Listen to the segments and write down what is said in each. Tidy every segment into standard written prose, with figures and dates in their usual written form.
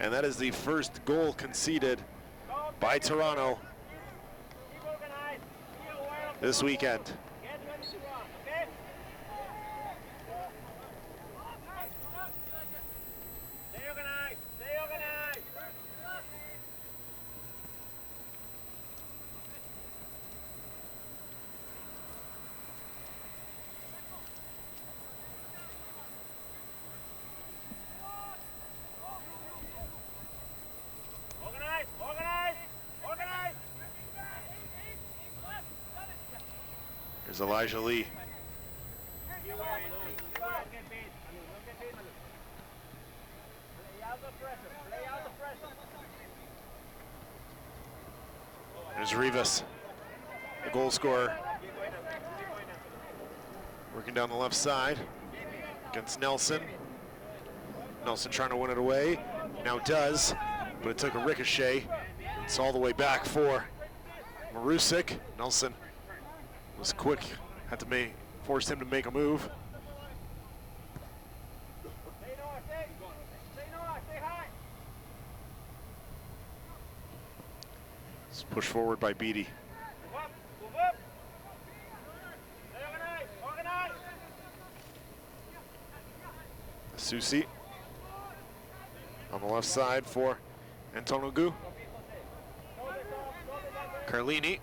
And that is the first goal conceded by Toronto this weekend. Here's Elijah Lee. There's Rivas, the goal scorer. Working down the left side against Nelson. Nelson trying to win it away. Now does, but it took a ricochet. It's all the way back for Marusik. Nelson was quick, had to force him to make a move. It's pushed forward by Beattie. Susi on the left side for Antonogu. Carlini.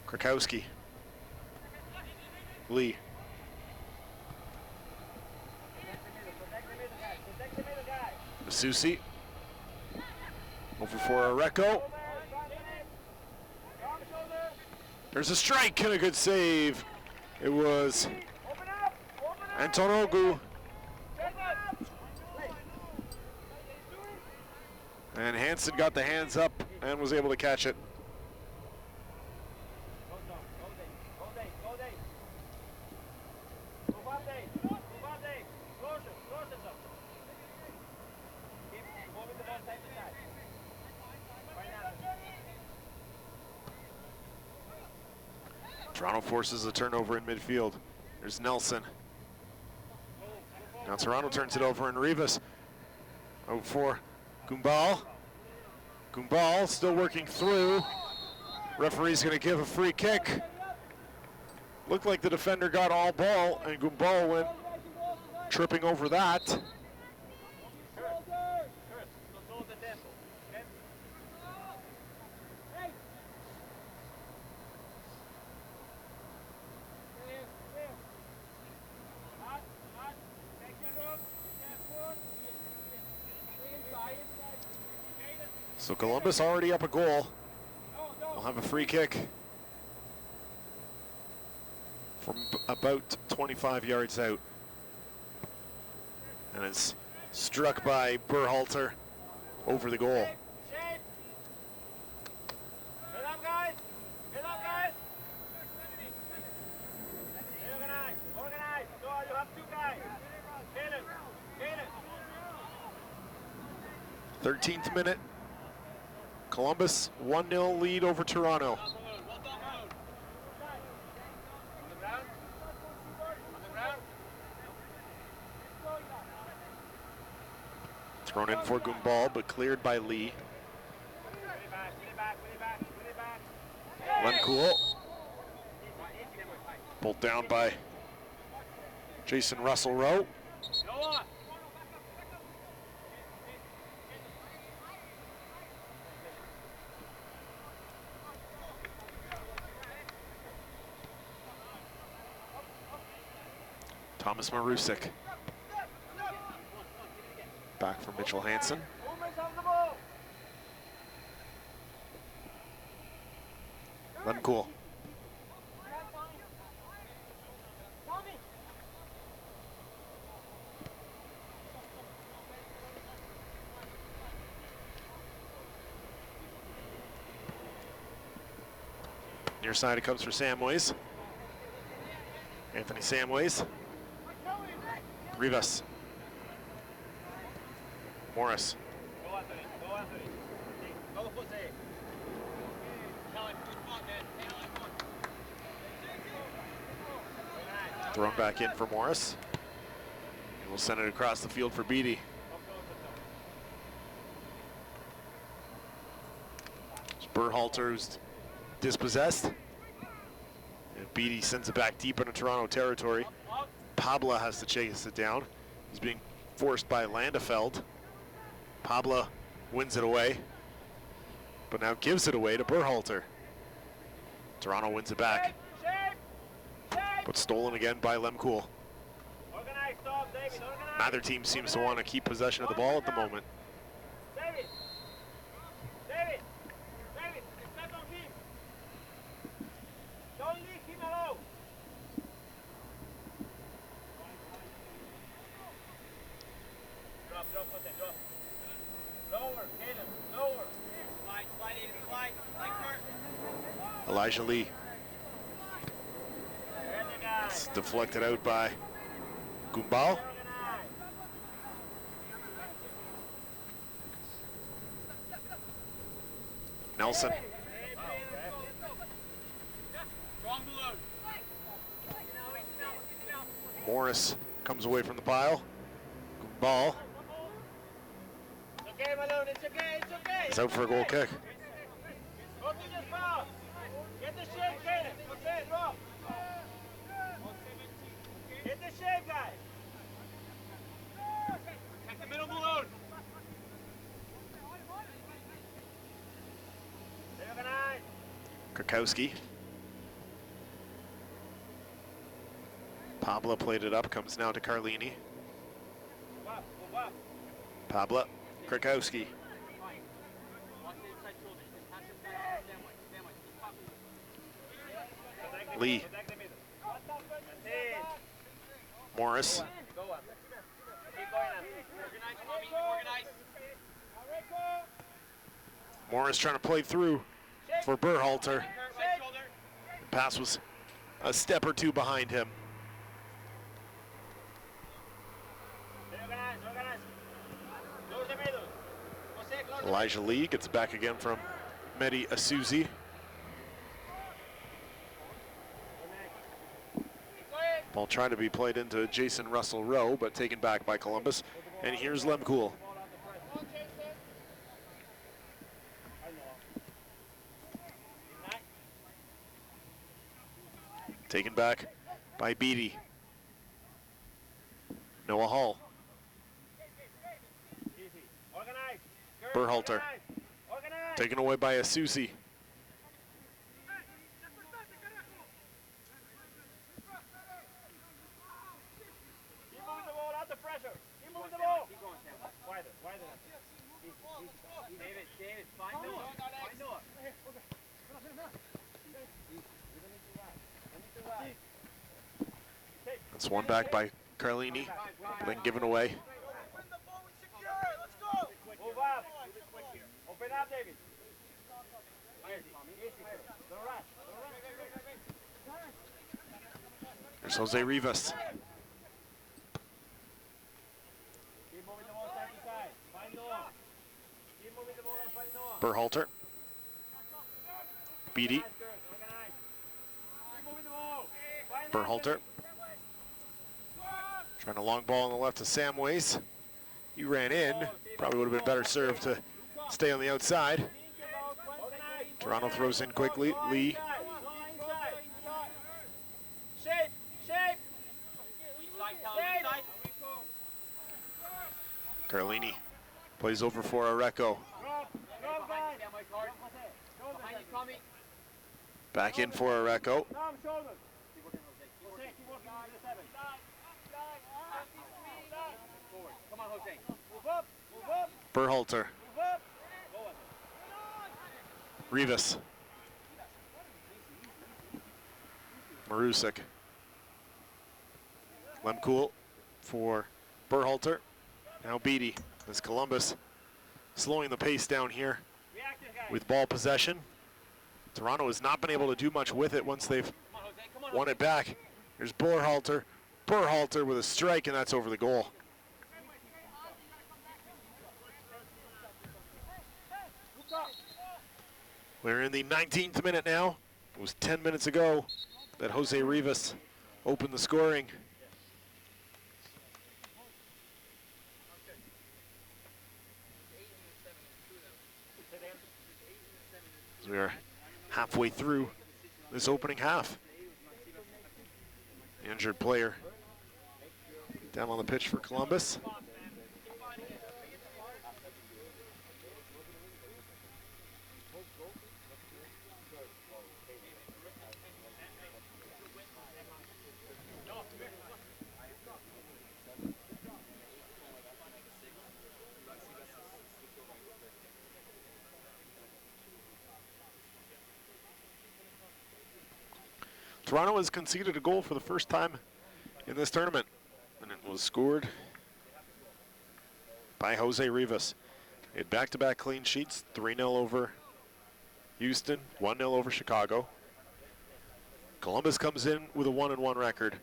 Krakowski. Lee. Susi. Over for Areco. There's a strike and a good save. It was Antonogu. And Hansen got the hands up and was able to catch it. Toronto forces a turnover in midfield. There's Nelson. Now Toronto turns it over, and Rivas out for Gumbal. Gumbal still working through. Referee's going to give a free kick. Looked like the defender got all ball, and Gumbal went tripping over that. So Columbus already up a goal. They'll have a free kick from about 25 yards out. And it's struck by Berhalter over the goal. Thirteenth minute. Columbus 1-0 lead over Toronto. Thrown in for Gumbal, but cleared by Lee. Lencool. Pulled down by Jason Russell-Rowe. Thomas Marusik. Back from Mitchell Hansen. Lencool. Near side it comes for Samways. Anthony Samways. Rivas. Morris. Thrown back in for Morris. And we'll send it across the field for Beatty. Berhalter's dispossessed. And Beatty sends it back deep into Toronto territory. Pabla has to chase it down. He's being forced by Landefeld. Pabla wins it away, but now gives it away to Berhalter. Toronto wins it back, but stolen again by Lemkool. Neither team seems to want to keep possession of the ball at the moment. Elijah Lee. It's deflected out by Gumbal. Nelson. Morris comes away from the pile. Gumbal. It's out for a goal kick. Krakowski. Pabla played it up, comes now to Carlini. Pabla, Krakowski. Lee. Morris. Morris trying to play through for Berhalter. The pass was a step or two behind him. Elijah Lee gets it back again from Mehdi Asuzi. Ball trying to be played into Jason Russell Rowe, but taken back by Columbus. And here's Lemkool. Taken back by Beatty. Noah Hall. Berhalter. Taken away by Asusi. That's one back by Carlini, but then given away. There's Jose Rivas. Berhalter. Beatty. Berhalter. Trying a long ball on the left to Samways. He ran in. Probably would have been better served to stay on the outside. Toronto throws in quickly. Lee. Carlini plays over for Areco. Back in for Areco. Berhalter. Rivas. Marusik. Lemkool for Berhalter. Now Beatty as Columbus slowing the pace down here with ball possession. Toronto has not been able to do much with it once they've won it back. Here's Berhalter. Berhalter with a strike, and that's over the goal. We're in the 19th minute now. It was 10 minutes ago that Jose Rivas open the scoring. As we are halfway through this opening half. The injured player down on the pitch for Columbus. Toronto has conceded a goal for the first time in this tournament, and it was scored by Jose Rivas. He had back-to-back clean sheets, 3-0 over Houston, 1-0 over Chicago. Columbus comes in with a 1-1 record.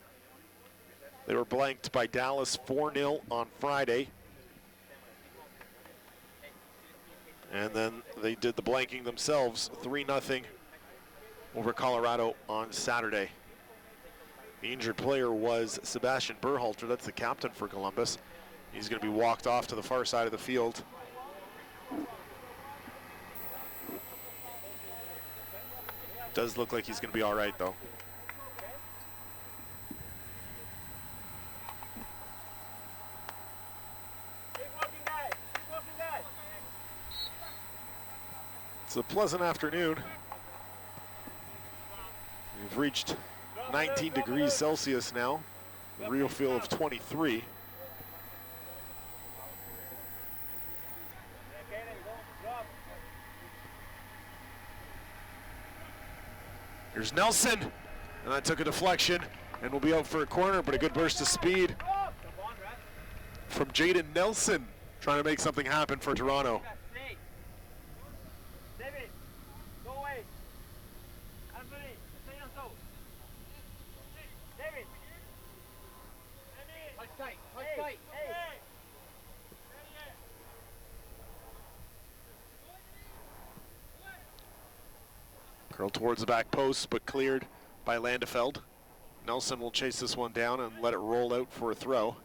They were blanked by Dallas 4-0 on Friday. And then they did the blanking themselves, 3-0 over Colorado on Saturday. The injured player was Sebastian Berhalter. That's the captain for Columbus. He's going to be walked off to the far side of the field. Does look like he's going to be all right, though. It's a pleasant afternoon. We've reached 19 degrees Celsius now, a real feel of 23. Here's Nelson, and that took a deflection and will be out for a corner, but a good burst of speed from Jaden Nelson, trying to make something happen for Toronto. Curled towards the back post, but cleared by Landefeld. Nelson will chase this one down and let it roll out for a throw.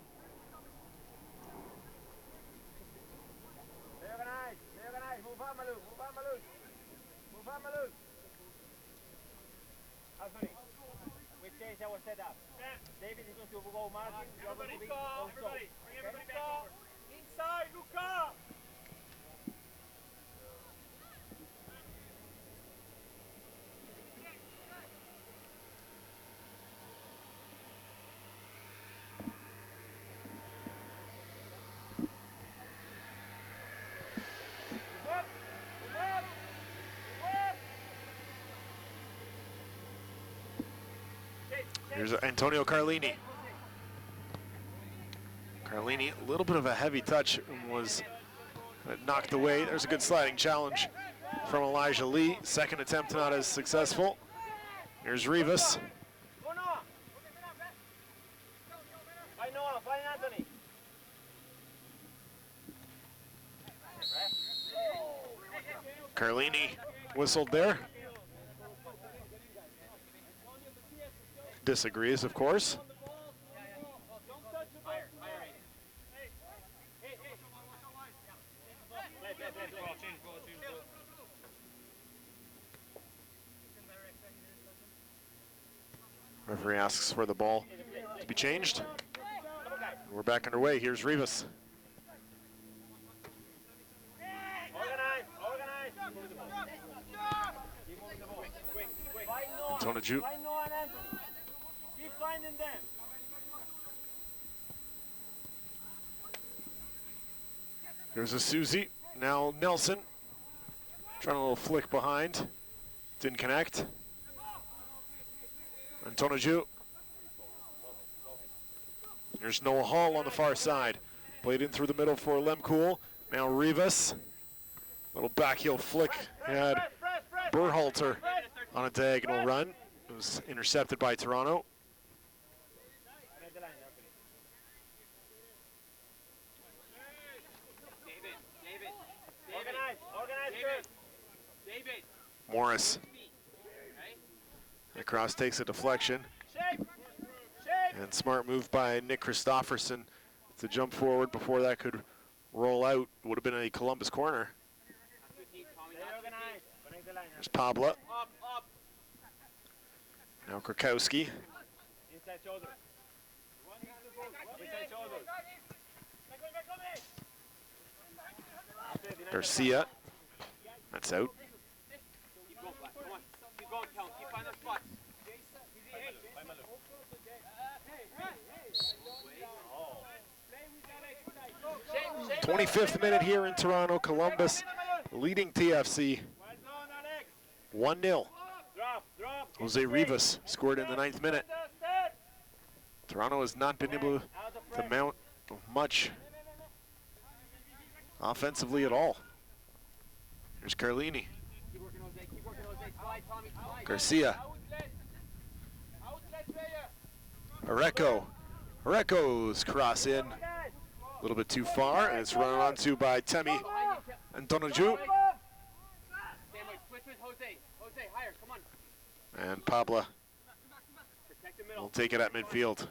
Inside, Luca! Here's Antonio Carlini. Carlini, a little bit of a heavy touch, and was knocked away. There's a good sliding challenge from Elijah Lee. Second attempt not as successful. Here's Rivas. Carlini whistled there. Disagrees, of course. Referee asks for the ball to be changed. We're back underway. Here's Rivas. Antoniju. Keep finding them. Here's a Susie. Now Nelson. Trying a little flick behind. Didn't connect. Antoniju. There's Noah Hall on the far side. Played in through the middle for Lemkool. Now Rivas. Little backheel flick. He had Berhalter on a diagonal run. It was intercepted by Toronto. Morris. Across takes a deflection. And smart move by Nick Christofferson to jump forward before that could roll out. Would have been a Columbus corner. There's Pabla. Now Krakowski. Inside shoulder. Inside shoulder. Garcia. That's out. Keep going, Black. Come on. Keep going, Count. Keep finding their spots. 25th minute here in Toronto. Columbus leading TFC 1-0. Jose Rivas scored in the 9th minute. Toronto has not been able to mount much offensively at all. Here's Carlini. Garcia. Areco. Areco's cross in a little bit too far, and it's run onto by Temi and Donaju. And Pabla will take it at midfield.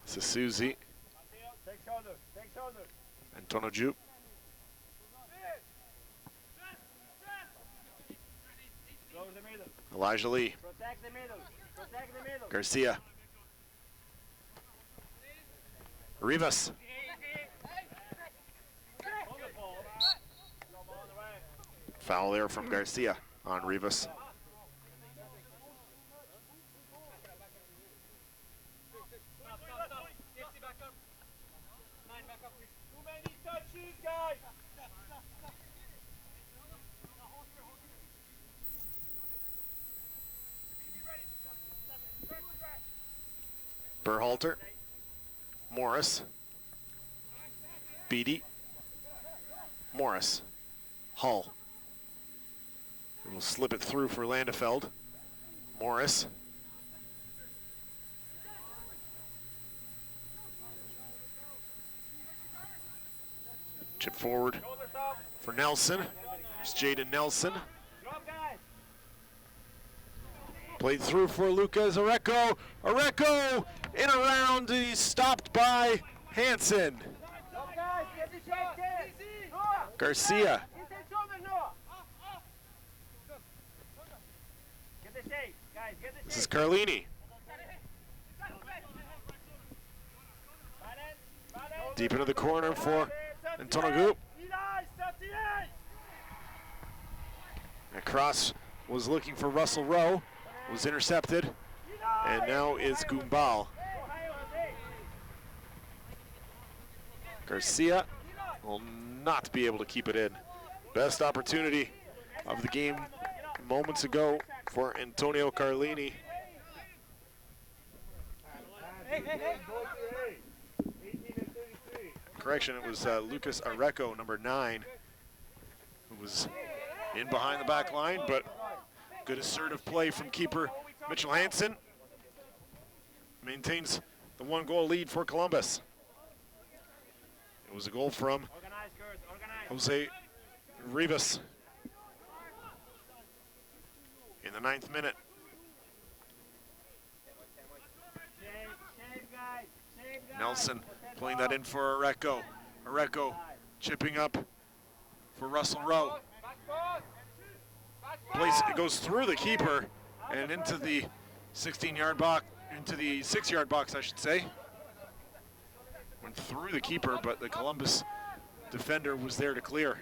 This is Suzy. And Donaju. Elijah Lee. Garcia. Rivas. Foul there from Garcia on Rivas. Berhalter. Morris. Beatty. Morris. Hull. We'll slip it through for Landefeld. Morris. Chip forward for Nelson. There's Jaden Nelson. Played through for Lucas Areco. Areco in around. He's stopped by Hansen. Garcia. This is Carlini. Deep into the corner for Antonagu. That cross was looking for Russell Rowe. Was intercepted. And now is Gumbal. Garcia will not be able to keep it in. Best opportunity of the game moments ago for Antonio Carlini. Correction, it was Lucas Areco, number 9, who was in behind the back line, but good assertive play from keeper Mitchell Hansen. Maintains the 1-goal lead for Columbus. It was a goal from Jose Rivas in the 9th minute. Nelson playing that in for Areco. Areco chipping up for Russell Rowe. It goes through the keeper and into the 16-yard box, into the 6-yard box, I should say. Went through the keeper, but the Columbus defender was there to clear.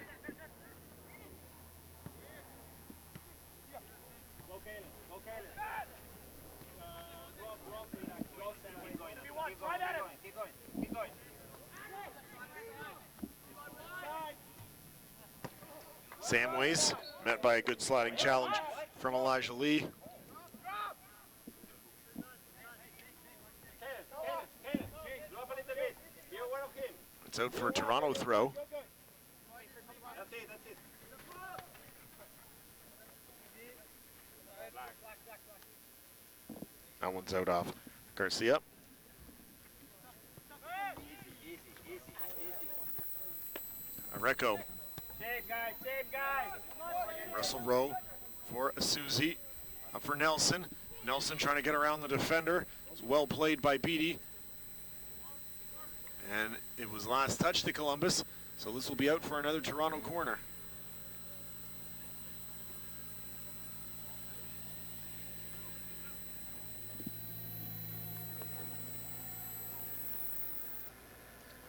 Samways met by a good sliding challenge from Elijah Lee. It's out for a Toronto throw. That one's out off Garcia. Areco. Russell Rowe for Suzy. Up for Nelson. Nelson trying to get around the defender. It's well played by Beattie. And it was last touch to Columbus, so this will be out for another Toronto corner.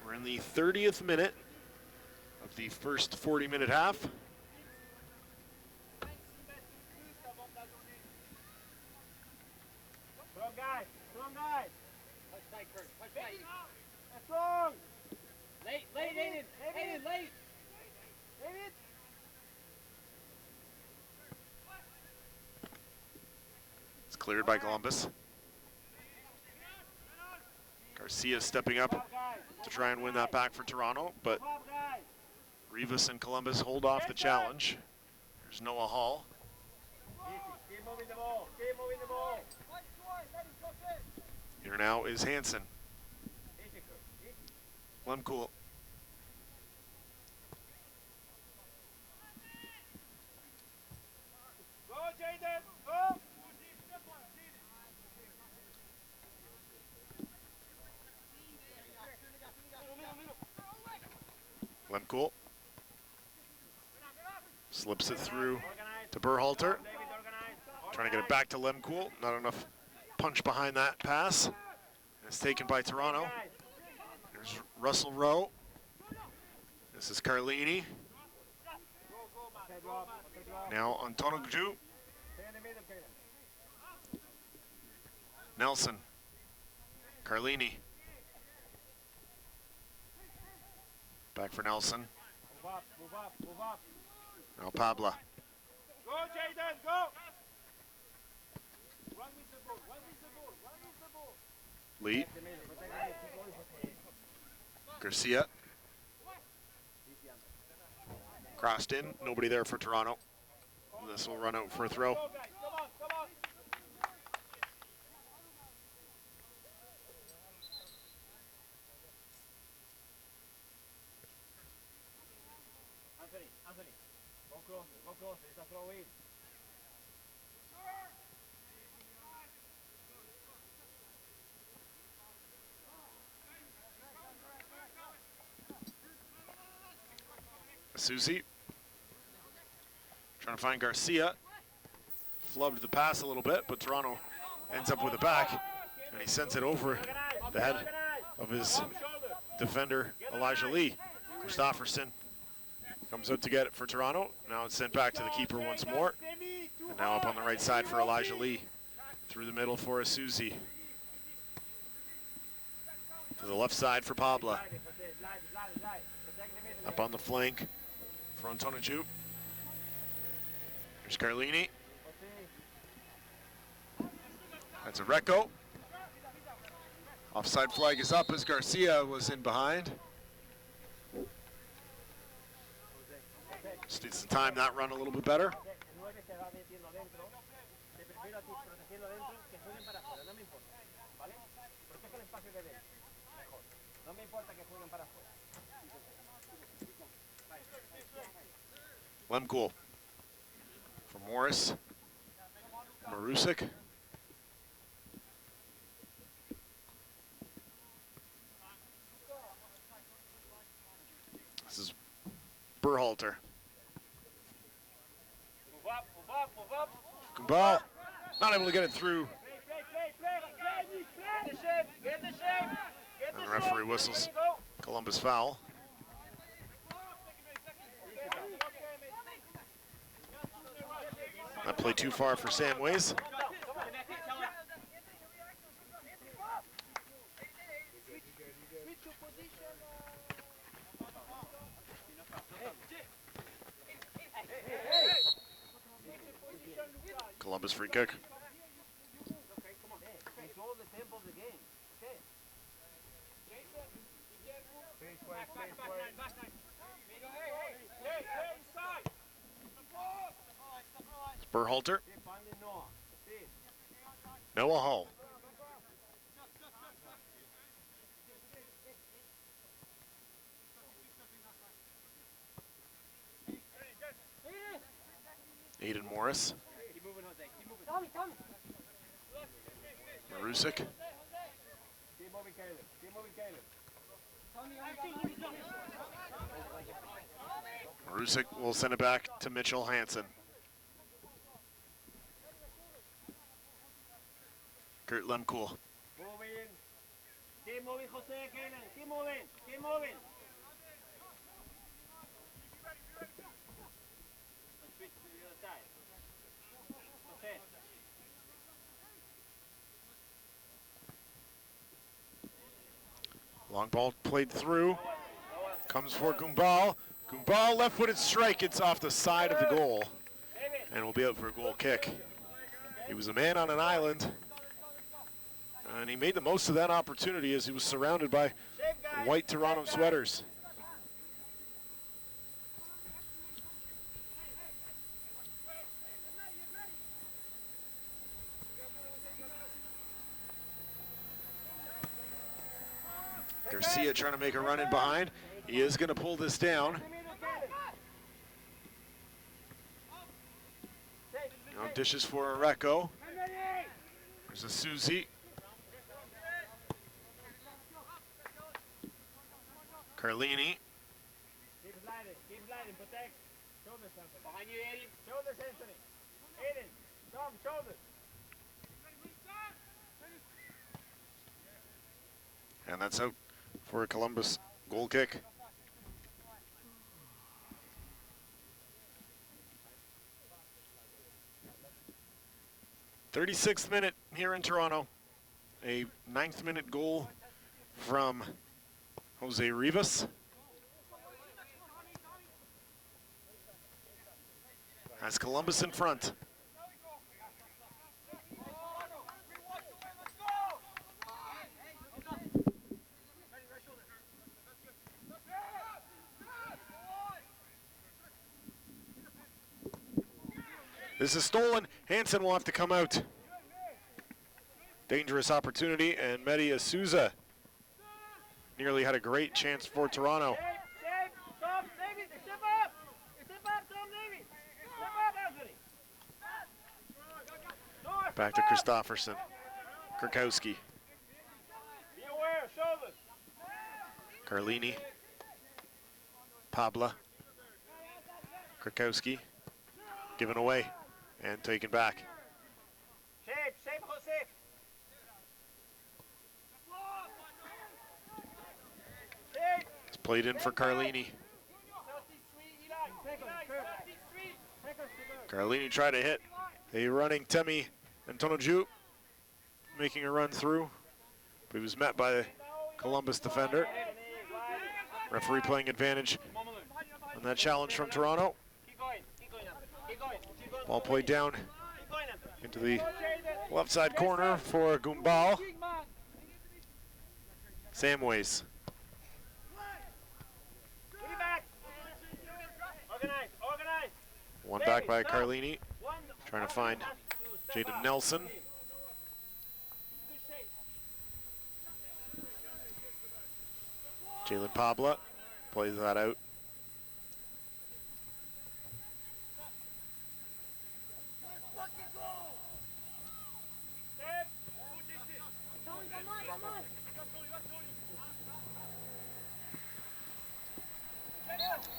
We're in the 30th minute of the first 40-minute half. Strong guys, strong guys. Touch tight, Kurt, touch tight. Strong. Late, Aiden. Aiden, late. David. It's cleared by Columbus. Garcia stepping up to try and win that back for Toronto, but Rivas and Columbus hold off the challenge. There's Noah Hall. Keep moving the ball, keep moving the ball. Here now is Hansen. Lemcool. Go, Jaden, go. Lemcool slips it through to Berhalter. Trying to get it back to Lemcool. Not enough punch behind that pass. It's taken by Toronto. There's Russell Rowe. This is Carlini. Now Antonoglu. Nelson. Carlini. Back for Nelson. Move up, move up, move up. Now Pabla. Go, Jaden, go. Run with the ball, run with the ball, run with the ball. Lee. Garcia. Crossed in. Nobody there for Toronto. This will run out for a throw. Go, guys, come on, come on. Anthony, go closer, it's a throw in. Susie. Trying to find Garcia. Flubbed the pass a little bit, but Toronto ends up with it back, and he sends it over the head of his defender, Elijah Lee. Christofferson comes out to get it for Toronto. Now it's sent back to the keeper once more. And now up on the right side for Elijah Lee. Through the middle for Asuzi. To the left side for Pabla. Up on the flank for Antonoglu. There's Carlini. That's a Recco. Offside flag is up as Garcia was in behind. Just needs to time that run a little bit better. Lemcool for Morris. Marusik. This is Berhalter. Move up, move up, move up. Good ball. Not able to get it through. Get the shape, get the shape. Get the And the referee whistles Columbus foul. That play too far for Sam Ways. Columbus free kick. Control the tempo of the game. Okay. It's Berhalter. Noah Hall. Aiden Morris. Keep moving, Jose. Keep moving. Marusik. Keep moving, Caleb. Keep moving, Caleb. Marusik will send it back to Mitchell Hansen. Kurt Lemkool. Moving. Keep moving, Jose, Caleb. Keep moving. Keep moving. Switch to the other side. Jose. Long ball played through. Comes for Gumbal. Gumbal left-footed strike. It's off the side of the goal. And will be out for a goal kick. He was a man on an island. And he made the most of that opportunity as he was surrounded by white Toronto sweaters. Garcia trying to make a run in behind. He is going to pull this down. Now dishes for Areco. There's a Susie. Carlini. Keep sliding, protect. Shoulders, Anthony. Behind you, Aiden. Shoulders, Anthony. Aiden, Tom, shoulders. And that's out for a Columbus goal kick. '36th minute here in Toronto. A 9th minute goal from Jose Rivas. Has Columbus in front. This is stolen. Hansen will have to come out. Dangerous opportunity, and Mehdi Souza nearly had a great chance for Toronto. Tom, David, step up! Step up, Tom, David! Step up, Anthony! Back to Christofferson. Kurkowski. Be aware, shoulders! Carlini. Pabla. Kurkowski. Given away and taken back. Shape, Jose! It's played in for Carlini. Carlini tried to hit a running Temi Antonoju, making a run through, but he was met by the Columbus defender. Referee playing advantage on that challenge from Toronto. Ball played down into the left side corner for Gumbal. Samways. One back by Carlini, trying to find Jaden Nelson. Jalen Pabla plays that out.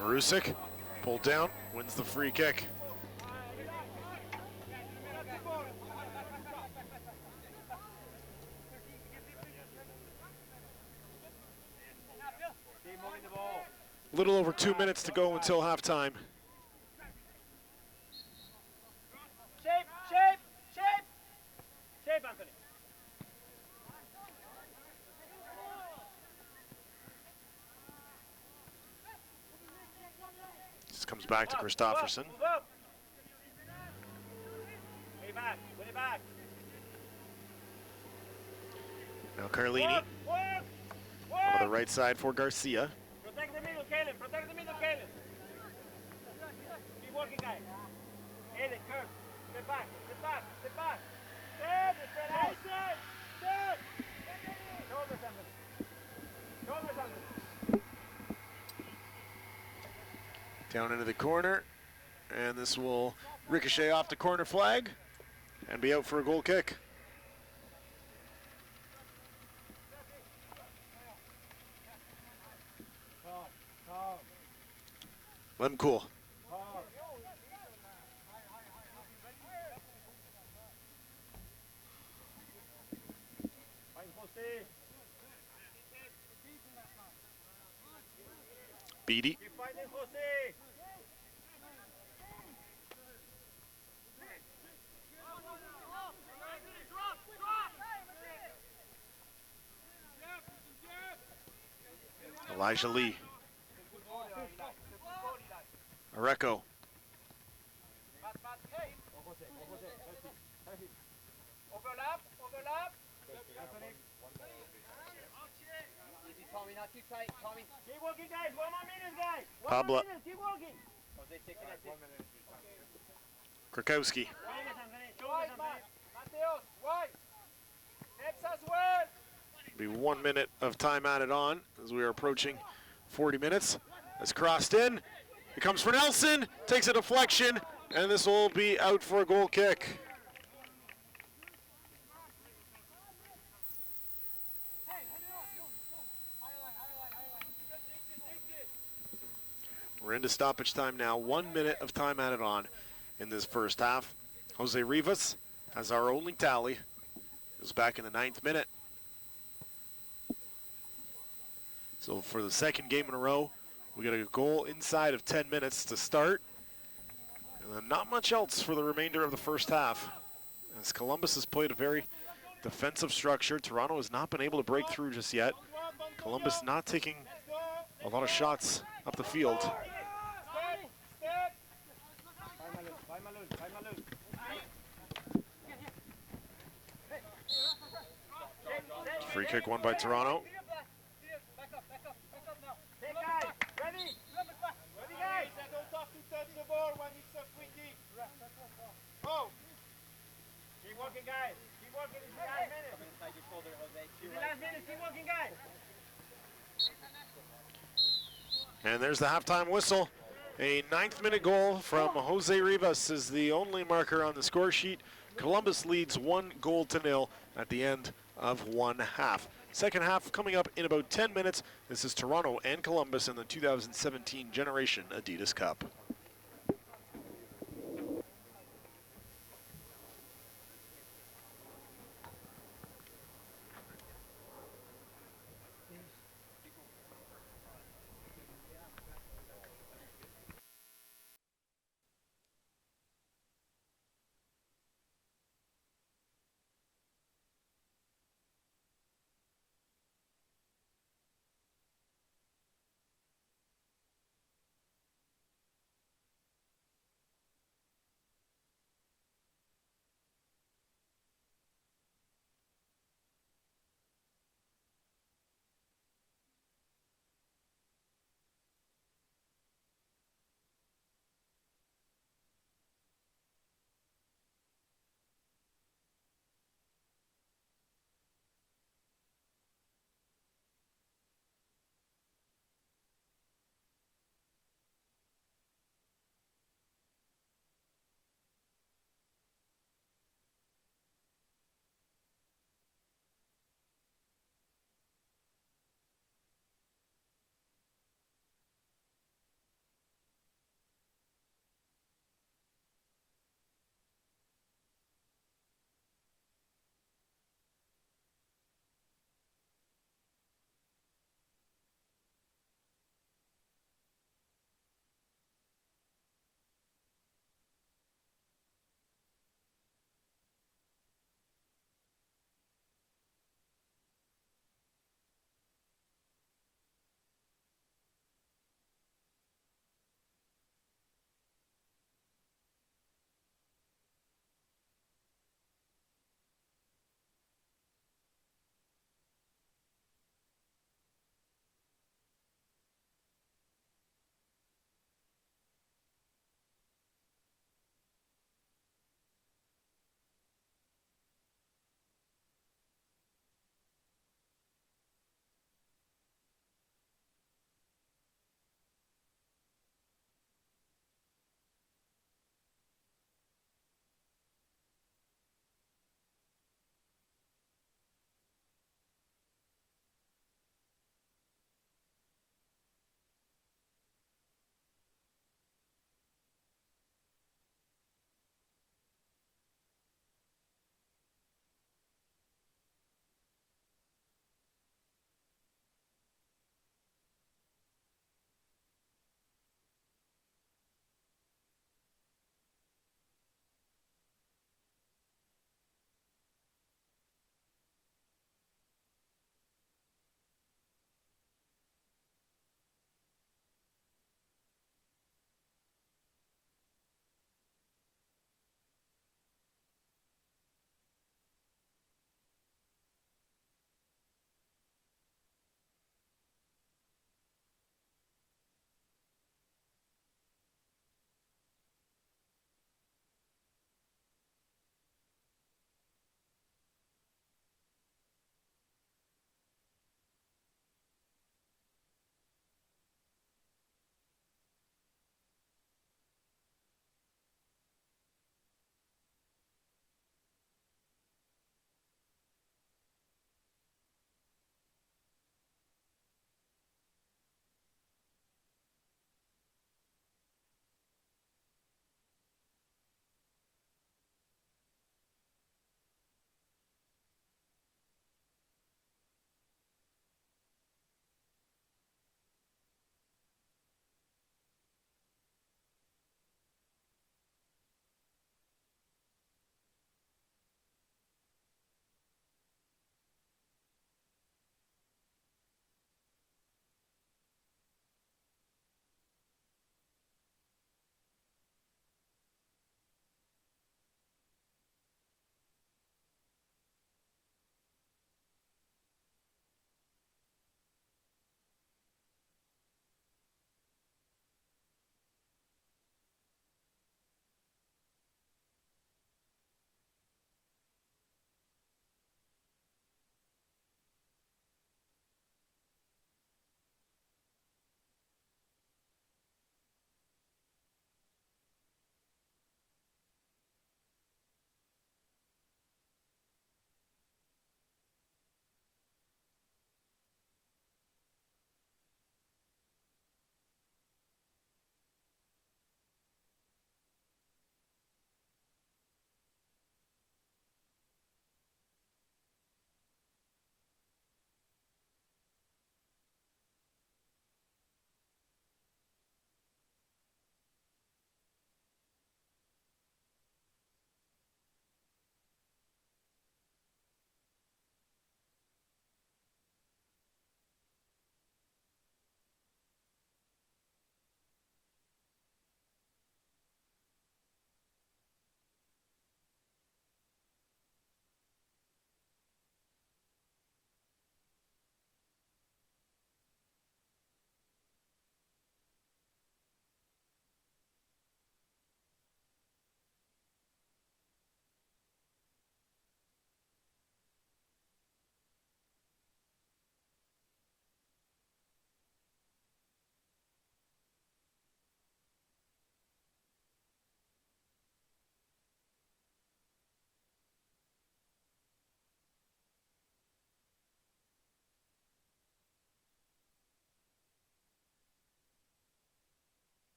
Marusik pulled down, wins the free kick. A little over 2 minutes to go until halftime. Shape, Anthony. This comes back to Christofferson. Move up. Put it back. Now Carlini Work. on the right side for Garcia. Protect the middle, Caleb. Keep working, guys. Aiden, curve. Step back. Step out. Shoulders, Anthony. Down into the corner, and this will ricochet off the corner flag and be out for a goal kick. Let him cool. Beatty. Elijah Lee. Areco. Overlap, overlap. Easy, Tommy, not too tight, Tommy. Keep working, guys. 1 more minute, guys. Pablo. 1 more minute, keep working. Jose, take it. Krakowski. Wide, Mateos, wide. Next as well. Be 1 minute of time added on as we are approaching 40 minutes. That's crossed in. It comes for Nelson, takes a deflection, and this will be out for a goal kick. We're into stoppage time now. 1 minute of time added on in this first half. Jose Rivas has our only tally. Goes back in the 9th minute. So for the second game in a row, we got a goal inside of 10 minutes to start. And then not much else for the remainder of the first half. As Columbus has played a very defensive structure, Toronto has not been able to break through just yet. Columbus not taking a lot of shots up the field. Free kick won by Toronto. And there's the halftime whistle. A 9th minute goal from Jose Rivas is the only marker on the score sheet. Columbus leads 1-0 at the end of one half. Second half coming up in about 10 minutes. This is Toronto and Columbus in the 2017 Generation Adidas Cup.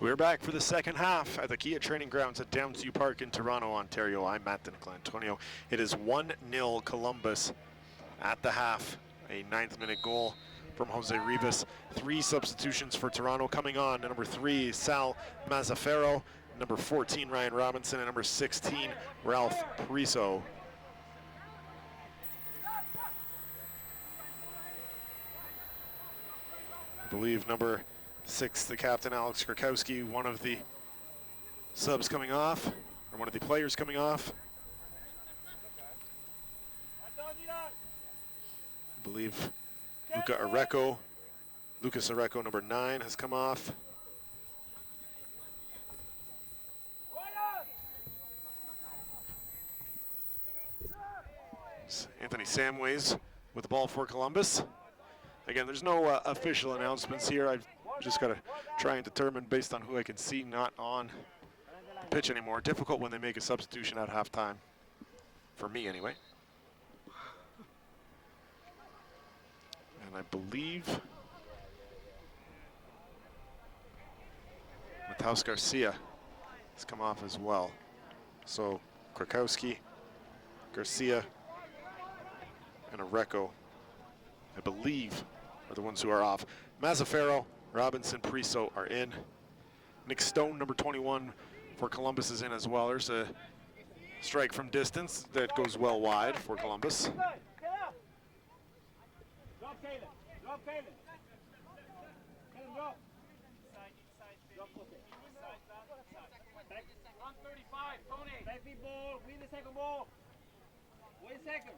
We're back for the second half at the Kia Training Grounds at Downsview Park in Toronto, Ontario. I'm Matt Antonio. It is 1-0 Columbus at the half. A 9th minute goal from Jose Rivas. 3 substitutions for Toronto coming on. Number 3, Sal Mazzaferro. Number 14, Ryan Robinson. And number 16, Ralph Priso. I believe number 6, the captain, Alex Krakowski, one of the subs coming off, or one of the players coming off. I believe Lucas Areco, number 9, has come off. It's Anthony Samways with the ball for Columbus. Again, there's no official announcements here. I've just got to try and determine based on who I can see not on the pitch anymore. Difficult when they make a substitution at halftime, for me anyway. And I believe Mataus Garcia has come off as well. So Krakowski, Garcia, and Areco, I believe, are the ones who are off. Mazzaferro, Robinson, Priso are in. Nick Stone, number 21 for Columbus, is in as well. There's a strike from distance that goes well wide for Columbus. Drop Kalen. Drop Kalen. Kalen, drop. 135, Tony. Back the ball. Win the second ball. Wait a second.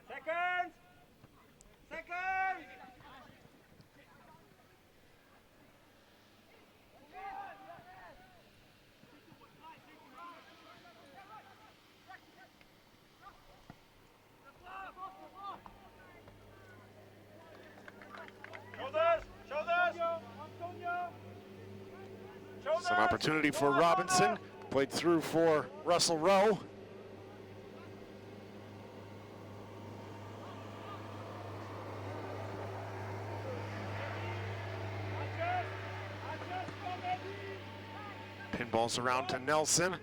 Second. Second. It's an opportunity for Robinson. Played through for Russell Rowe. Pinballs around to Nelson.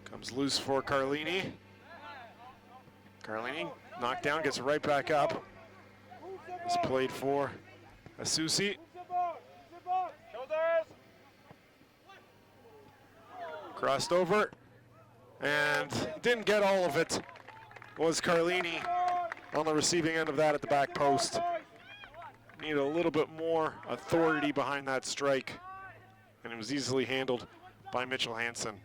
Comes loose for Carlini. Carlini knocked down, gets it right back up. It's played for Asusi. Crossed over, and didn't get all of it. Was Carlini on the receiving end of that at the back post. Need a little bit more authority behind that strike, and it was easily handled by Mitchell Hansen.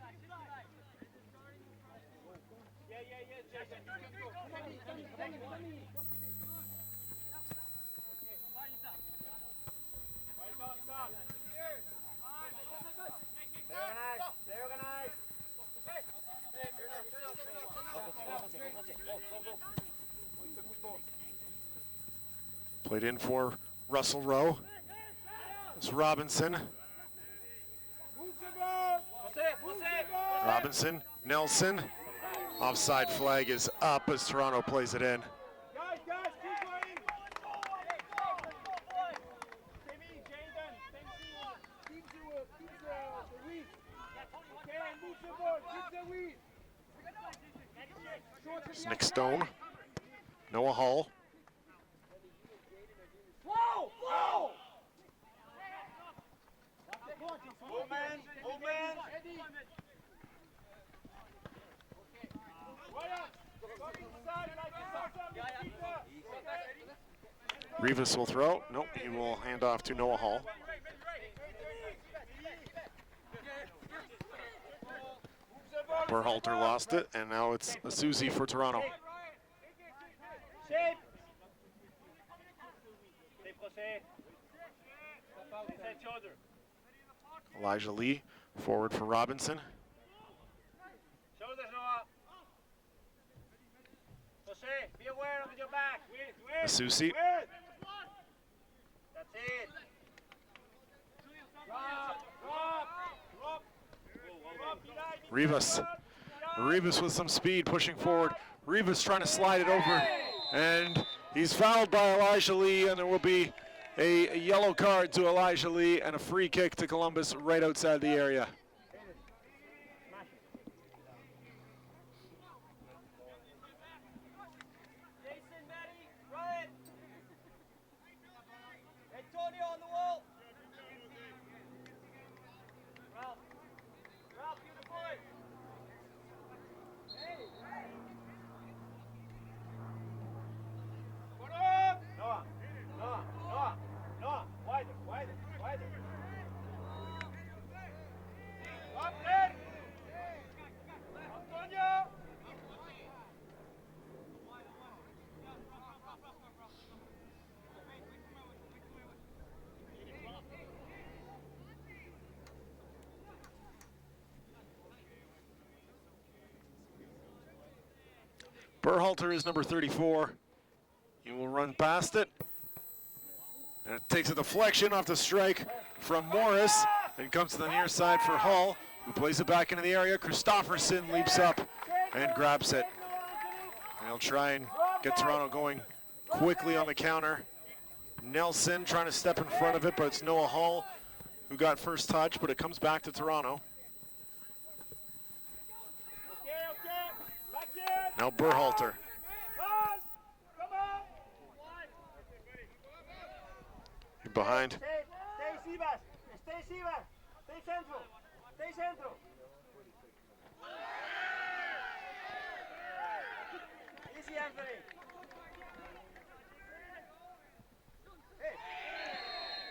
Played in for Russell Rowe. It's Robinson. Robinson, Nelson. Offside flag is up as Toronto plays it in. There's Nick Stone, Noah Hall. Rivas will throw. Nope, he will hand off to Noah Hall. Berhalter lost it, and now it's Asusi for Toronto. Elijah Lee, forward for Robinson. Be aware of your back. Asusi. That's it. Drop. Rivas Rivas with some speed pushing forward. Rivas trying to slide it over, and he's fouled by Elijah Lee, and there will be a yellow card to Elijah Lee and a free kick to Columbus right outside the area. Berhalter is number 34. He will run past it. And it takes a deflection off the strike from Morris and comes to the near side for Hull, who plays it back into the area. Christofferson leaps up and grabs it. And he'll try and get Toronto going quickly on the counter. Nelson trying to step in front of it, but it's Noah Hull who got first touch, but it comes back to Toronto. Now Berhalter. Behind. Stay central. Stay central. Easy, Anthony. Hey.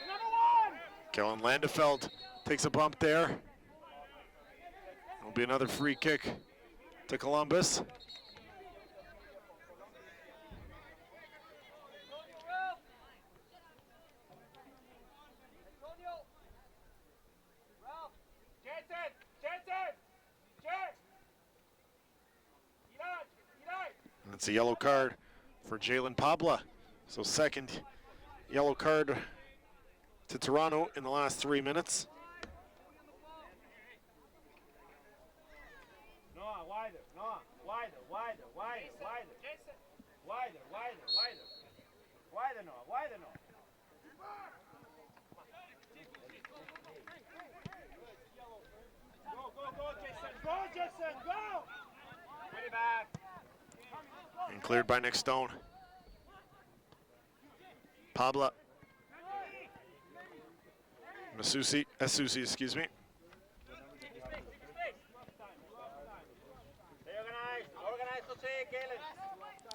Number 1. Kellen Landefeld takes a bump there. It'll be another free kick to Columbus. And it's a yellow card for Jalen Pabla. So second yellow card to Toronto in the last 3 minutes. Noah, wider, Noah, wider. Wider, Noah. Go, Jason, go! Put it back. And cleared by Nick Stone. Pabla. Asusi, excuse me.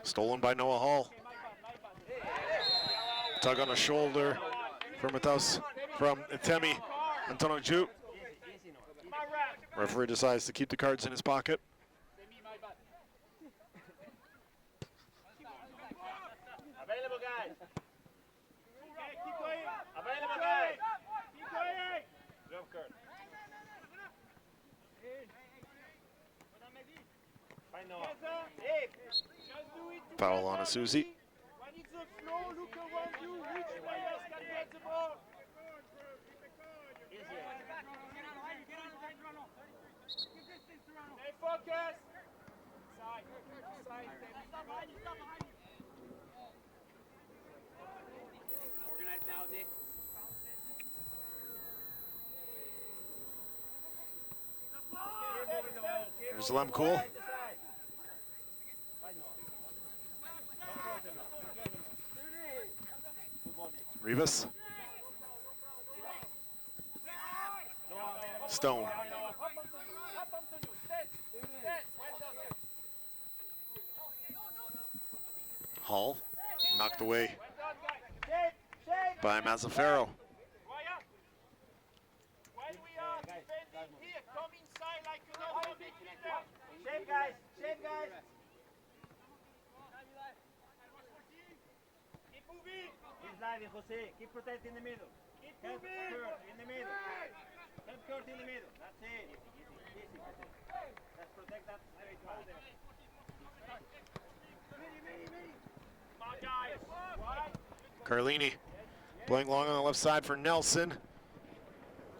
Stolen by Noah Hall. Tug on the shoulder from Itemi Antonio Ju. Referee decides to keep the cards in his pocket. Available guys. Keep going. Available guys. Keep going. Jump card. Foul on Asusi. When it's a flow, look around you. Which players can get the ball? Stay focused. Side. Organize now, Dick. There's Lemcool. Rivas. Stone. Hall knocked away by Mazzaferro. When we are defending here, come inside like another big defender. Shape guys. Keep moving. Keep driving, Jose. Keep protecting the middle. Keep moving. Help Kurt in the middle. Help Kurt in the middle. That's it. Easy, Jose. Let's protect that straight line. Come on, guys. Carlini playing long on the left side for Nelson.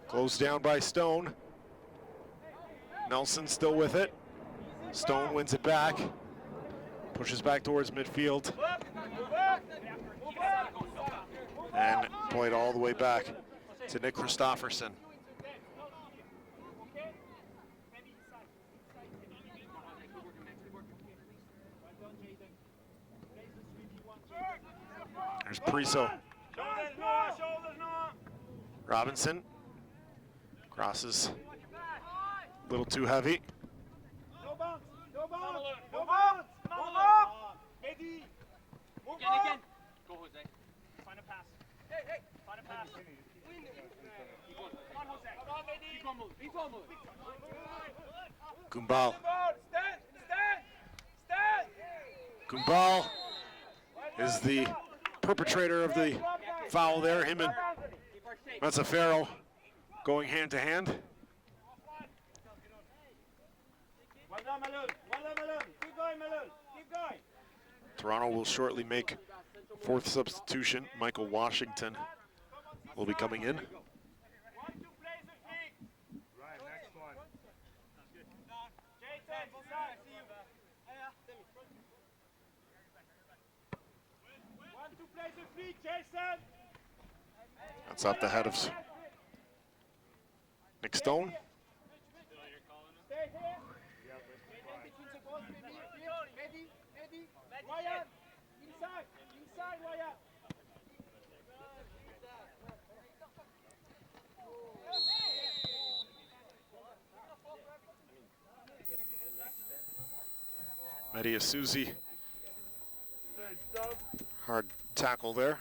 Closed down by Stone. Nelson still with it. Stone wins it back. Pushes back towards midfield. And played all the way back to Nick Christopherson. There's Priso. Robinson crosses a little too heavy. Again. Go, Jose. Find a pass. Hey. Find a pass. Keep on, Jose. Come on, Mehdi. Keep on moving. Gumbal. Stand. Gumbal is the perpetrator of the foul there. Him and Mazzaferro going hand to hand. Well done, Malone. Keep going, Malone. Keep going. Toronto will shortly make fourth substitution. Michael Washington will be coming in. That's off the head of Nick Stone. Inside, Wyatt. Maria Suzy. Hard tackle there.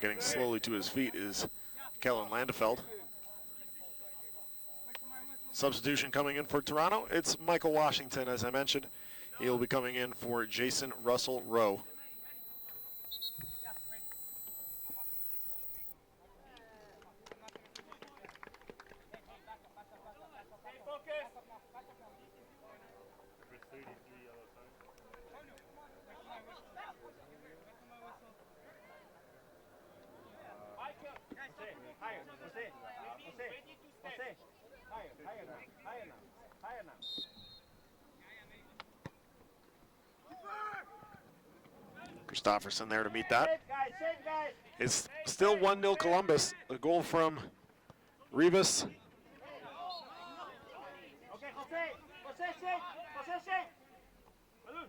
Getting slowly to his feet is Kellen Landefeld. Substitution coming in for Toronto. It's Michael Washington, as I mentioned. He'll be coming in for Jason Russell Rowe. Christopherson there to meet that. It's still 1-0 Columbus. A goal from Rivas.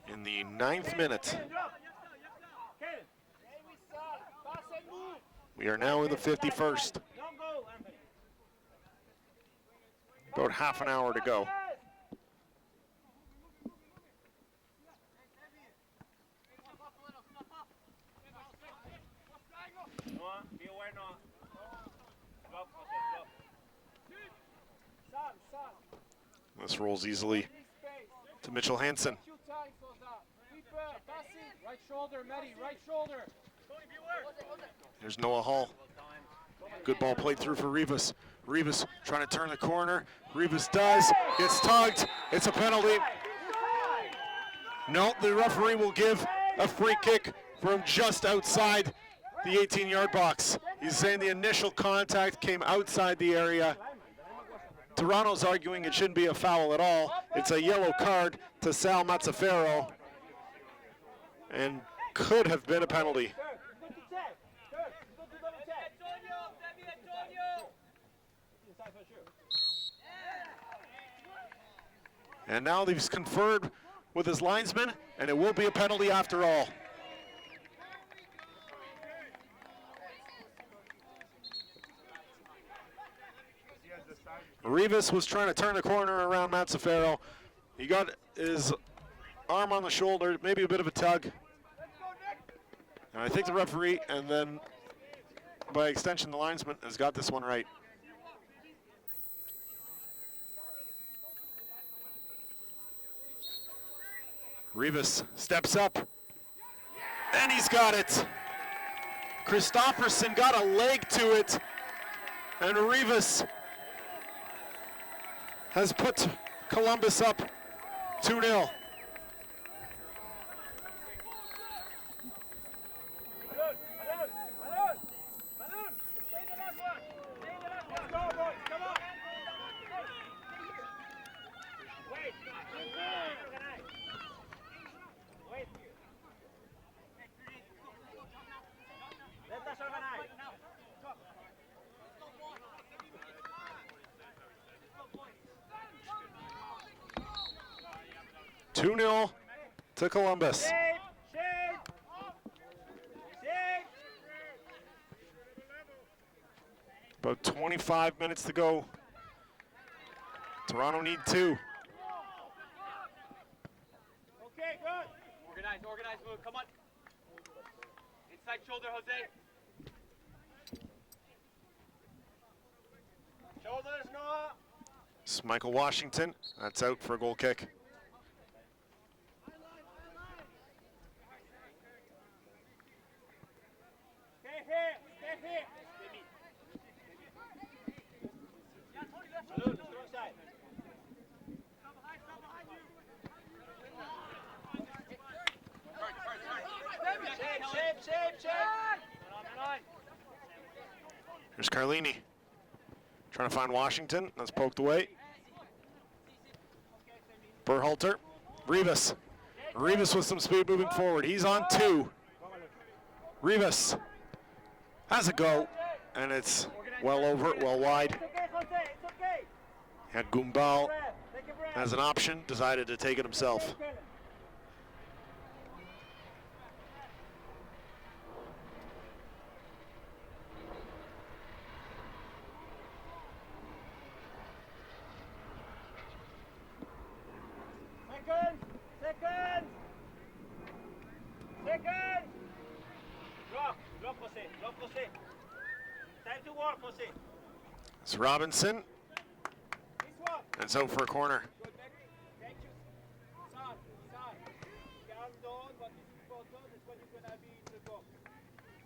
In the 9th minute. We are now in the 51st. About half an hour to go. This rolls easily to Mitchell Hansen. Right shoulder, Mehdi, right shoulder. There's Noah Hall. Good ball played through for Rivas. Rivas trying to turn the corner. Rivas does, gets tugged. It's a penalty. No, the referee will give a free kick from just outside the 18-yard box. He's saying the initial contact came outside the area. Toronto's arguing it shouldn't be a foul at all. It's a yellow card to Sal Mazzaferro and could have been a penalty. And now he's conferred with his linesman, and it will be a penalty after all. Rivas was trying to turn the corner around Mazzaferro. He got his arm on the shoulder, maybe a bit of a tug. And I think the referee, and then by extension the linesman, has got this one right. Rivas steps up, and he's got it. Christopherson got a leg to it, and Rivas has put Columbus up 2-0. 2-0 to Columbus. Shape, shape. Shape. About 25 minutes to go. Toronto need 2. Okay, good. Organize, move, come on. Inside shoulder, Jose. Shoulders, Noah. It's Michael Washington. That's out for a goal kick. Stay here, stay here. Strong side. Shape. Here's Carlini. Trying to find Washington. That's poked away. Berhalter. Rivas. Rivas with some speed moving forward. He's on 2. Rivas has a go, and it's well over, well wide. It's okay, Jose, it's okay. Had Gumbal Take a breath. as an option, decided to take it himself. Second. Drop, Jose. Time to work, Jose. It's Robinson. This one. It's out for a corner. Good, thank you. Side. Calm down, what is important is when you're gonna be in the box.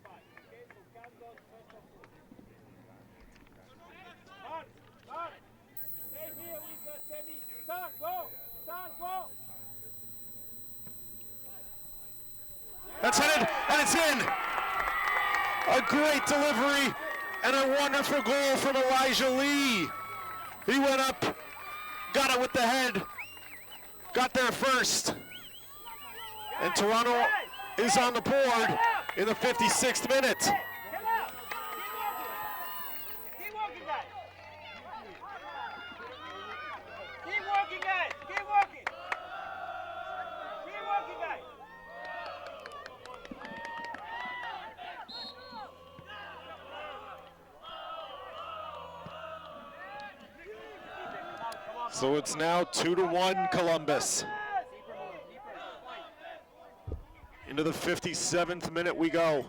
Fine, okay? So calm down first of all. Start. Stay here with the semi. Start, go. That's headed, and it's in. A great delivery and a wonderful goal from Elijah Lee. He went up, got it with the head, got there first. And Toronto is on the board in the 56th minute. Come out. Keep walking, guys. Keep walking, guys. So it's now 2-1 Columbus. Into the 57th minute we go.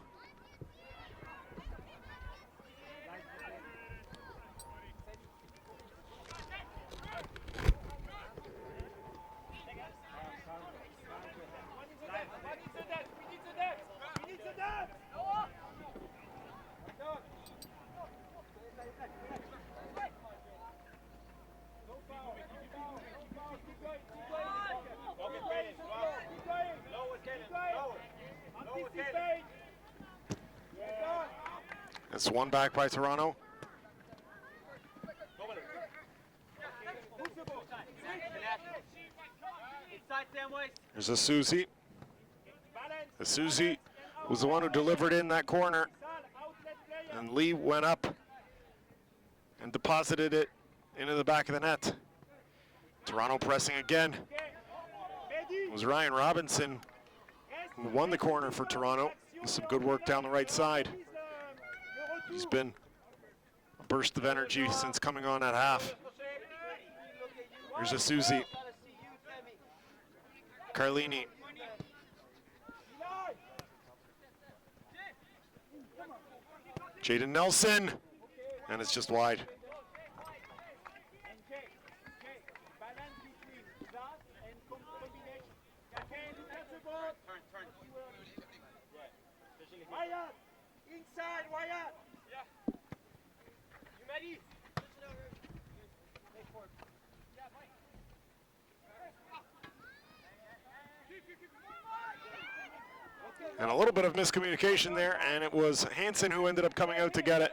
It's one back by Toronto. There's a Susie. The Susie was the one who delivered in that corner. And Lee went up and deposited it into the back of the net. Toronto pressing again. It was Ryan Robinson who won the corner for Toronto. Some good work down the right side. He's been a burst of energy since coming on at half. Here's a Susie. Carlini. Jaden Nelson. And it's just wide. Wyatt! Inside, Wyatt! Yeah. You ready? And a little bit of miscommunication there, and it was Hansen who ended up coming out to get it.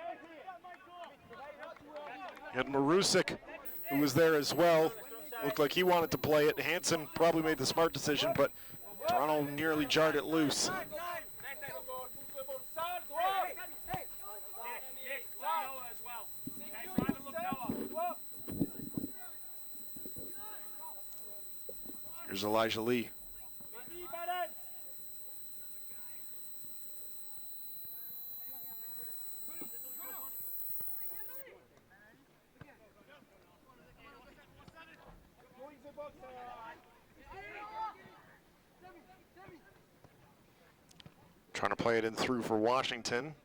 And Marusik, who was there as well, looked like he wanted to play it. Hansen probably made the smart decision, but Toronto nearly jarred it loose. Here's Here's Elijah Lee. Trying to play it in through for Washington.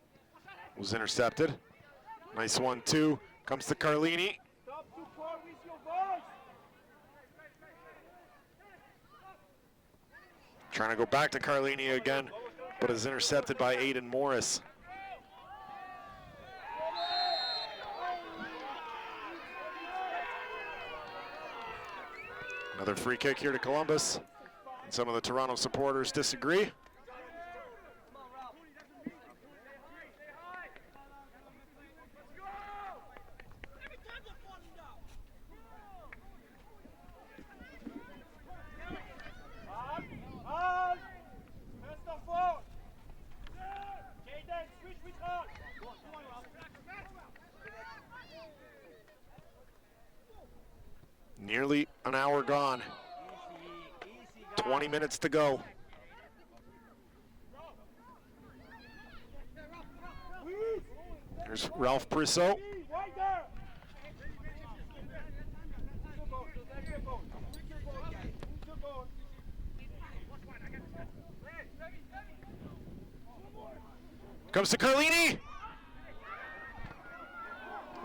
Was intercepted. Nice 1-2. Comes to Carlini. Trying to go back to Carlini again, but is intercepted by Aiden Morris. Another free kick here to Columbus. And some of the Toronto supporters disagree. Nearly an hour gone. 20 minutes to go. Here's Ralph Brissot. Comes to Carlini.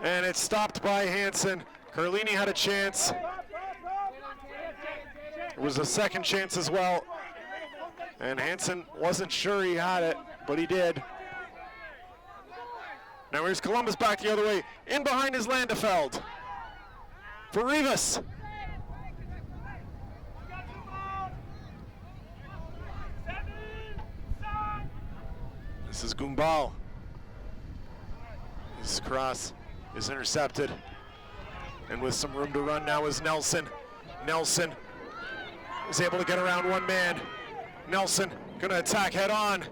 And it's stopped by Hansen. Carlini had a chance. It was a second chance as well. And Hansen wasn't sure he had it, but he did. Now here's Columbus back the other way. In behind is Landefeld. For Rivas. This is Gumbal. His cross is intercepted. And with some room to run now is Nelson. Nelson is able to get around one man. Nelson gonna attack head on.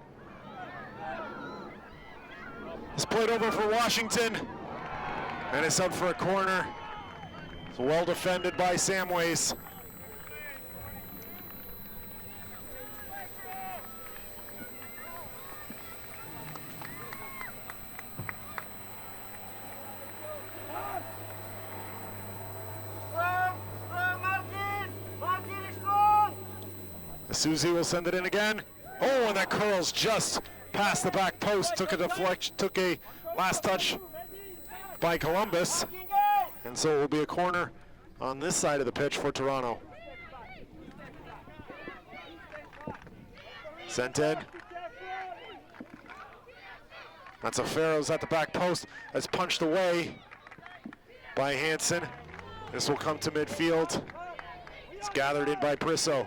It's played over for Washington. And it's out for a corner. It's well defended by Samways. Susie will send it in again. Oh, and that curls just past the back post. Took a deflection, took a last touch by Columbus. And so it will be a corner on this side of the pitch for Toronto. Sent in. That's a Farrows at the back post. That's punched away by Hansen. This will come to midfield. It's gathered in by Brissot.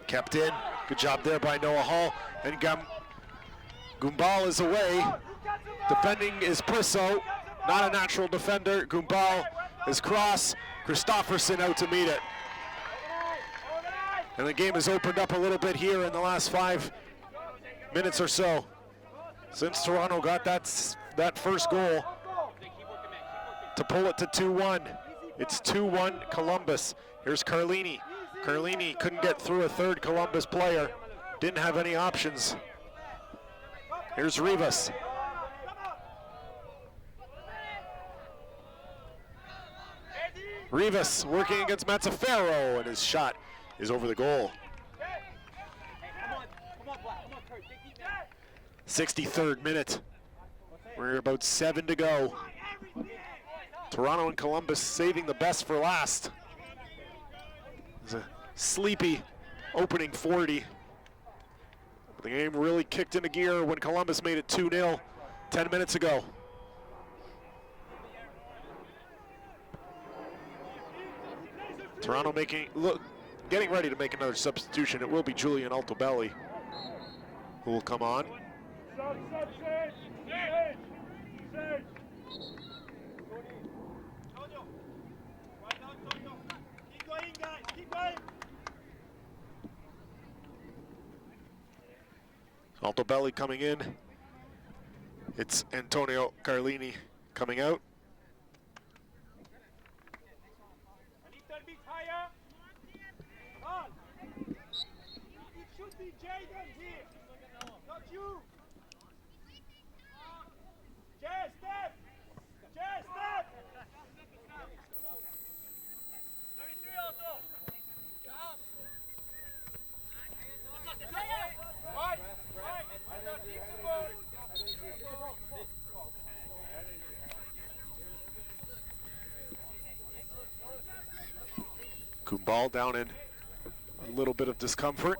Kept in. Good job there by Noah Hall. And Gumbal is away. Defending is Brissot. Not a natural defender. Gumbal is cross. Christofferson out to meet it. And the game has opened up a little bit here in the last 5 minutes or so. Since Toronto got that first goal to pull it to 2-1. It's 2-1 Columbus. Here's Carlini. Carlini couldn't get through a third Columbus player. Didn't have any options. Here's Rivas. Rivas working against Mazzaferro, and his shot is over the goal. 63rd minute. We're about 7 to go. Toronto and Columbus saving the best for last. It's a sleepy opening 40. The game really kicked into gear when Columbus made it 2-0 10 minutes ago. Toronto getting ready to make another substitution. It will be Julian Altobelli who will come on. Altobelli coming in. It's Antonio Carlini coming out. Jaden here. Not you. Jay, step. Jay, step. 33 also. Right. Keep the ball. Kumbal down in a little bit of discomfort.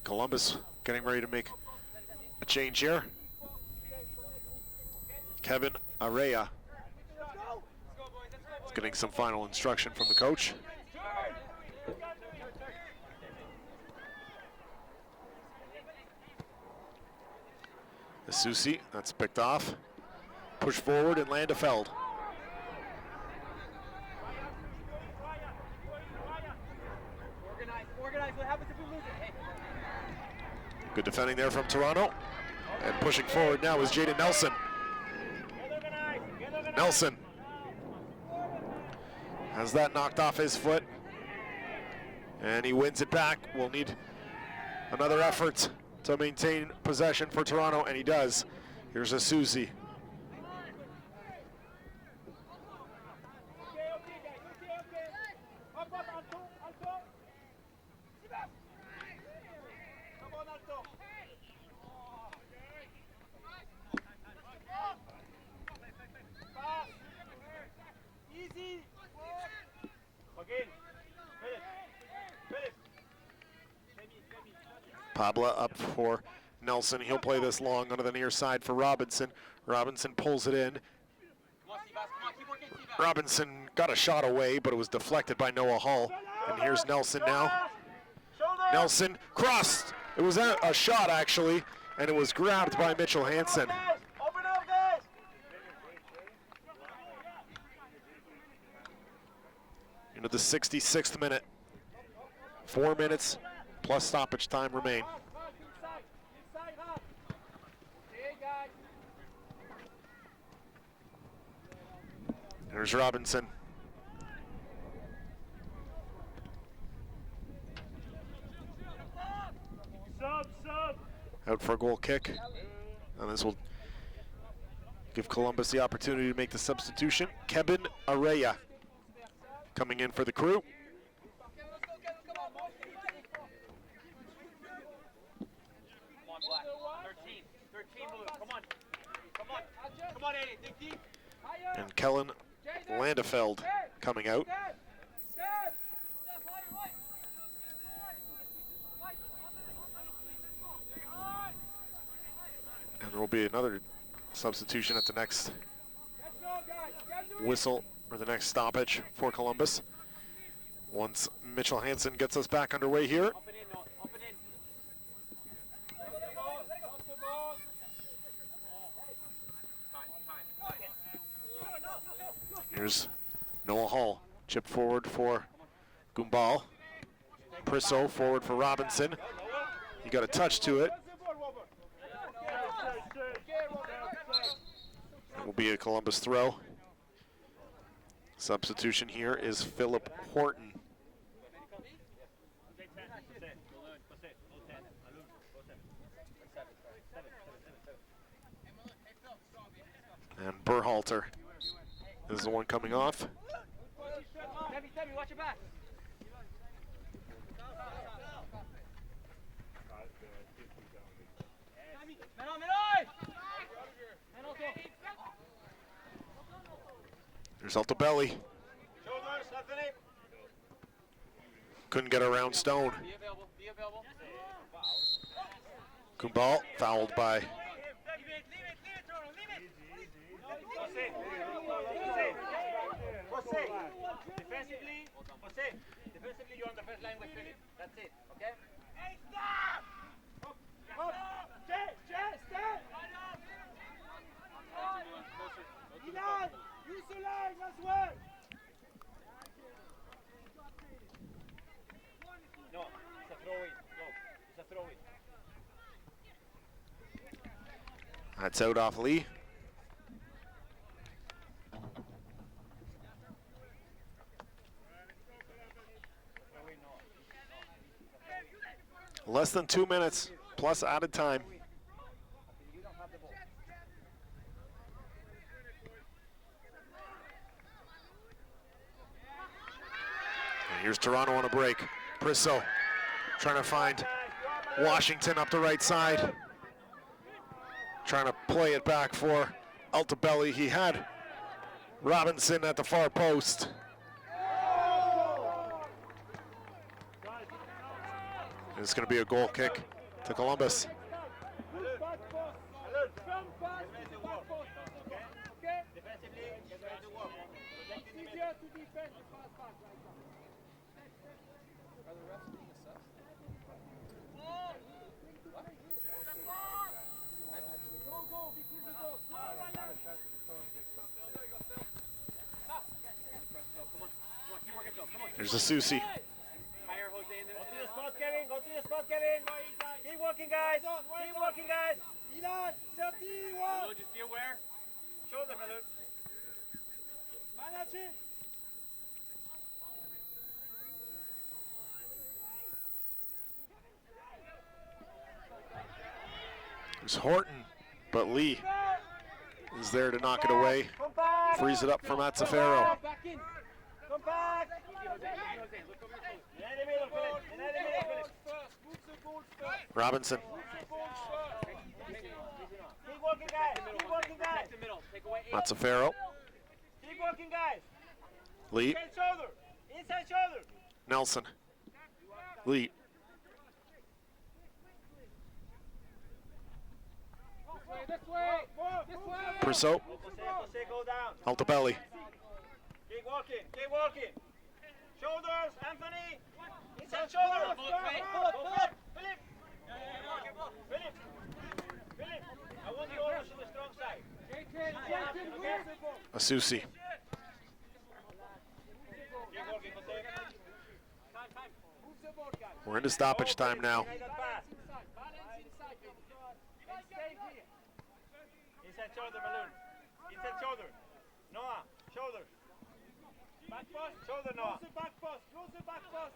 Columbus getting ready to make a change here. Kevin Araya is getting some final instruction from the coach. Susi, that's picked off. Push forward and Landefeld. Organize. What happens if we lose it? Hey. Good defending there from Toronto. And pushing forward now is Jaden Nelson. Nelson has that knocked off his foot. And he wins it back. We'll need another effort to maintain possession for Toronto, and he does. Here's a Susi. Pabla up for Nelson. He'll play this long onto the near side for Robinson. Robinson pulls it in. Robinson got a shot away, but it was deflected by Noah Hall. And here's Nelson now. Nelson crossed. It was a shot, actually, and it was grabbed by Mitchell Hansen. Into the 66th minute. 4 minutes plus stoppage time remain. Here's Robinson. Out for a goal kick. And this will give Columbus the opportunity to make the substitution. Kevin Araya coming in for the Crew. And Kellen Landefeld coming out. And there will be another substitution at the next whistle, or the next stoppage for Columbus. Once Mitchell Hansen gets us back underway here. Here's Noah Hall, chip forward for Gumbal. Prisso forward for Robinson. He got a touch to it. It will be a Columbus throw. Substitution here is Philip Horton. And Berhalter is the one coming off. Tammy, watch your back. There's Altobelli. Couldn't get around Stone. Kumbal fouled by Defensively, you're on the first line with Philip. That's it, okay? Hey, stop! Jay, stop! Milan, use the line as well! No, it's a throw-in. No, it's a throw-in. That's out off Lee. Less than 2 minutes, plus added time. And here's Toronto on a break. Prisso trying to find Washington up the right side. Trying to play it back for Altobelli. He had Robinson at the far post. It's going to be a goal kick to Columbus. There's a Susi. Go to the spot, Kevin. Go to the spot, Kevin. Keep walking, guys. Keep walking, guys. Malone, just be aware. Shoulder, Malone. Manage it. It's Horton, but Lee is there to knock it away. Come back. Frees it up for Mazzaferro. Come back. Robinson. Keep walking, guys. Keep walking, guys. Mazzaferro. Keep walking, guys. Lee. Inside shoulder. Inside shoulder. Nelson. Lee. This way. This way. Prisso. Jose, go down. Altobelli. Keep walking. Keep walking. Shoulders, Anthony. Inside shoulder. Philip. Philip. I want you almost to the strong side. A Susi. Keep walking, Jose. We're into stoppage time now. Inside shoulder, Balloon. Inside shoulder. Noah, shoulder. Back post. Shoulder, Noah. Close the back post. Close the back post.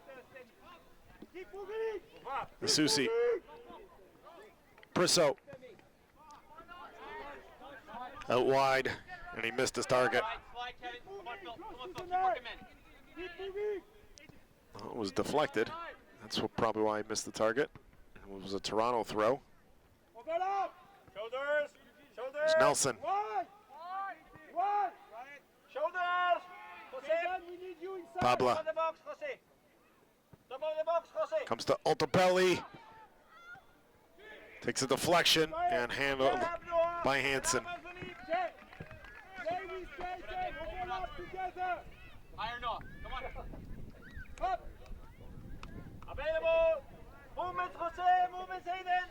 Keep moving. Move up. The Susi. Prisso. Out wide, and he missed his target. Slide, Kevin. Come on, Phil. Come on, Phil. Keep working, man. Keep moving. Well, it was deflected. That's probably why he missed the target. It was a Toronto throw. Open up. Shoulders. Shoulders. It's Nelson. One. Shoulders. Jose. We need you inside. Pabla. Double the box, Jose. Double the box, Jose. Comes to Altobelli. Takes a deflection and handled by Hansen. Iron off. Come on. Up. Available. Movement, Jose. Movement, Hayden.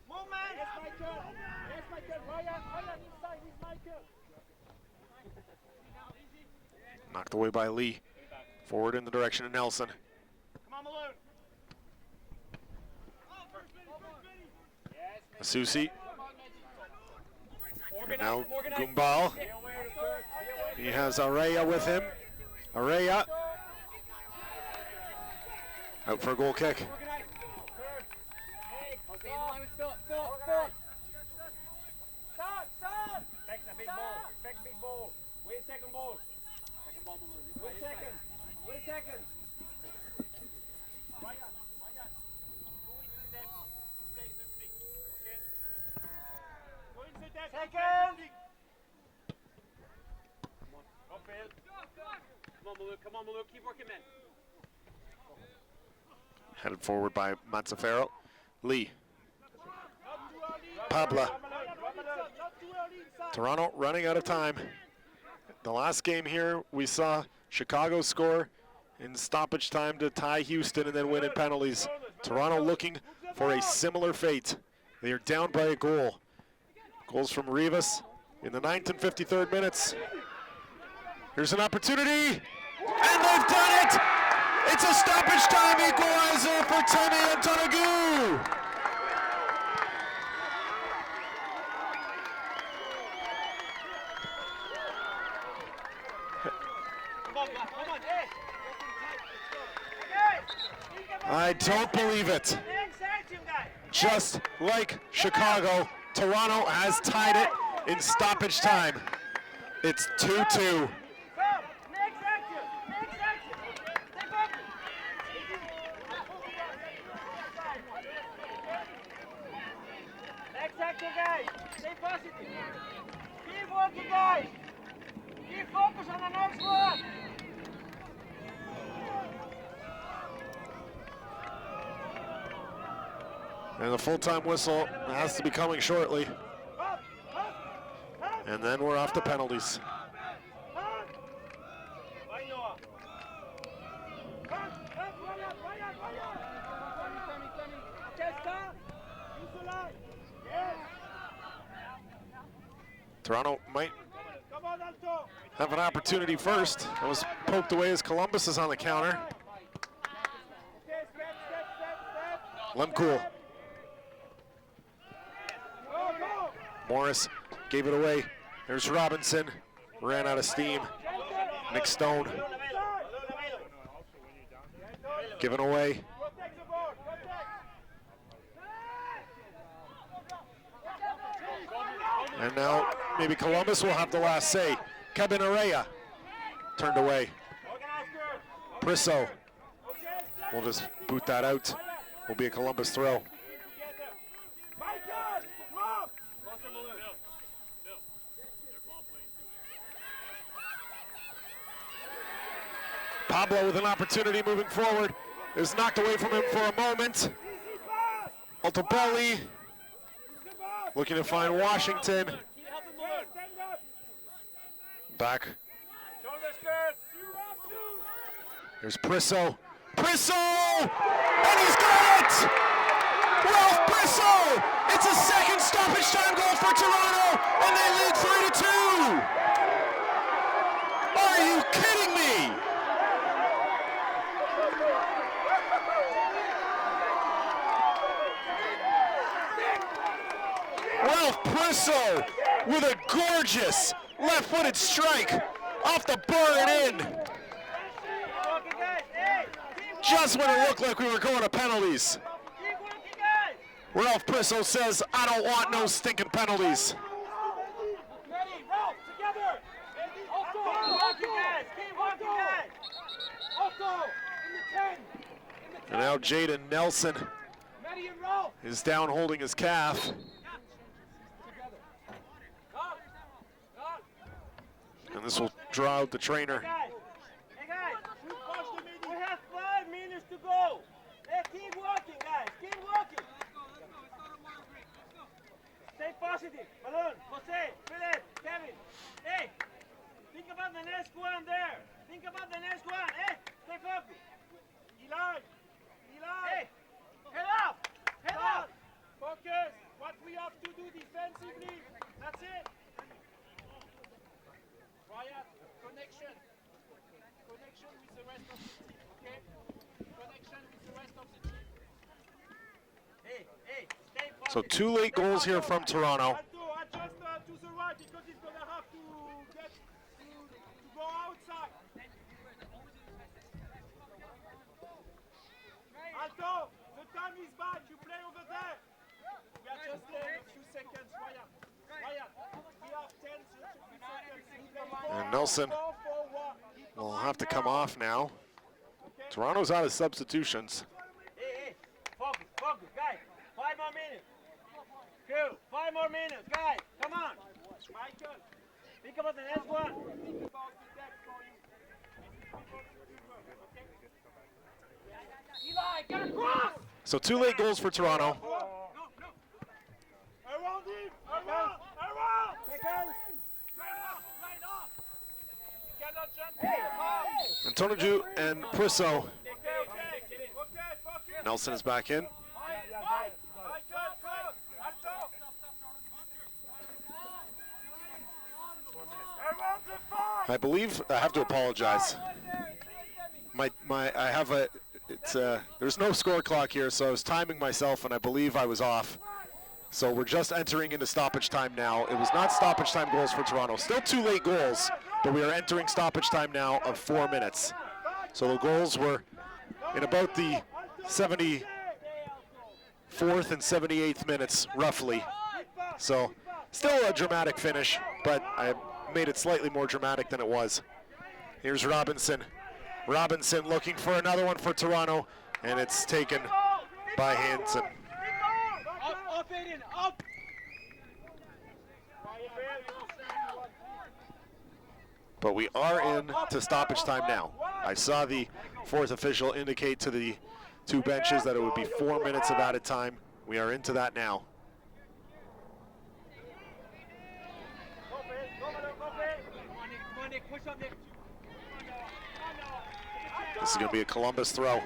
Movement. Yes, Michael. Yes, Michael. Ryan inside. He's Michael. Knocked away by Lee. Forward in the direction of Nelson. Come on, Malone. Susi. And now Gumbal. He has Araya with him. Araya. Out for a goal kick. Back the big ball. Back big ball. Wait second ball. Second ball, Malone. Wait second. Wait second. Ryan. Go into the depth. Stay the flick. Okay? Go into the depth. Second. Up, Phil. Come on, Malou. Come on, Malou. Keep working, man. Headed forward by Mazzaferro. Lee. Pabla. Toronto running out of time. The last game here, we saw Chicago score in stoppage time to tie Houston and then win in penalties. Toronto looking for a similar fate. They are down by a goal. Goals from Rivas in the 9th and 53rd minutes. Here's an opportunity, and they've done it! It's a stoppage time equalizer for Temi and Tonegu! Come on, hey. I don't believe it. Just like Chicago, Toronto has tied it in stoppage time. It's 2-2. Next action, guys. Stay positive. Keep working, guys. Keep focus on the next one. And the full-time whistle has to be coming shortly. And then we're off to penalties. Toronto might have an opportunity first. That was poked away as Columbus is on the counter. Lemcool. Morris gave it away. There's Robinson. Ran out of steam. Nick Stone. Given away. And now maybe Columbus will have the last say. Kevin Araya turned away. Prisso will just boot that out. Will be a Columbus throw. Pablo with an opportunity moving forward. It was knocked away from him for a moment. Altobelli looking to find Washington. Back. There's Prisso. Prisso! And he's got it! Ralph Prisso! It's a second stoppage time goal for Toronto, and they lead 3-2! Are you kidding me? Ralph Prisso with a gorgeous left-footed strike off the bar and in. Just when it looked like we were going to penalties. Ralph Prisso says, I don't want no stinking penalties. And now Jaden Nelson is down holding his calf. And this will draw out the trainer. Hey guys, we have 5 minutes to go. Hey, keep walking, guys. Keep walking. Stay positive. Balloon, Jose, Philip, Kevin. Hey, think about the next one there. Think about the next one. Hey, stay focused. Eli. Hey, head up. Head up. Focus. What we have to do defensively. That's it. Ryan, connection with the rest of the team, okay? Connection with the rest of the team. Hey, stay focused. So 2 late goals here from Toronto. Adjust to the right because he's gonna have to get to go outside. Alto, the time is back. You play over there. We are just there a few seconds, Ryan. We have 10 seconds. And Nelson will have to come off now. Toronto's out of substitutions. Hey, focus, guys. 5 more minutes. Cool, 5 more minutes, guys. Come on. Michael, think about the next one. Think about the deck for you. Eli, get across! So 2 late goals for Toronto. Around him! Around! Second! Right off! You cannot jump. Antoniju and Prisso. Nelson is back in. I believe I have to apologize. I have a there's no score clock here, so I was timing myself and I believe I was off. So we're just entering into stoppage time now. It was not stoppage time goals for Toronto. Still 2 late goals, but we are entering stoppage time now of 4 minutes. So the goals were in about the 74th and 78th minutes, roughly. So still a dramatic finish, but I made it slightly more dramatic than it was. Here's Robinson. Robinson looking for another one for Toronto, and it's taken by Hansen. Up, Aiden, up! But we are in to stoppage time now. I saw the fourth official indicate to the two benches that it would be 4 minutes of added time. We are into that now. This is going to be a Columbus throw.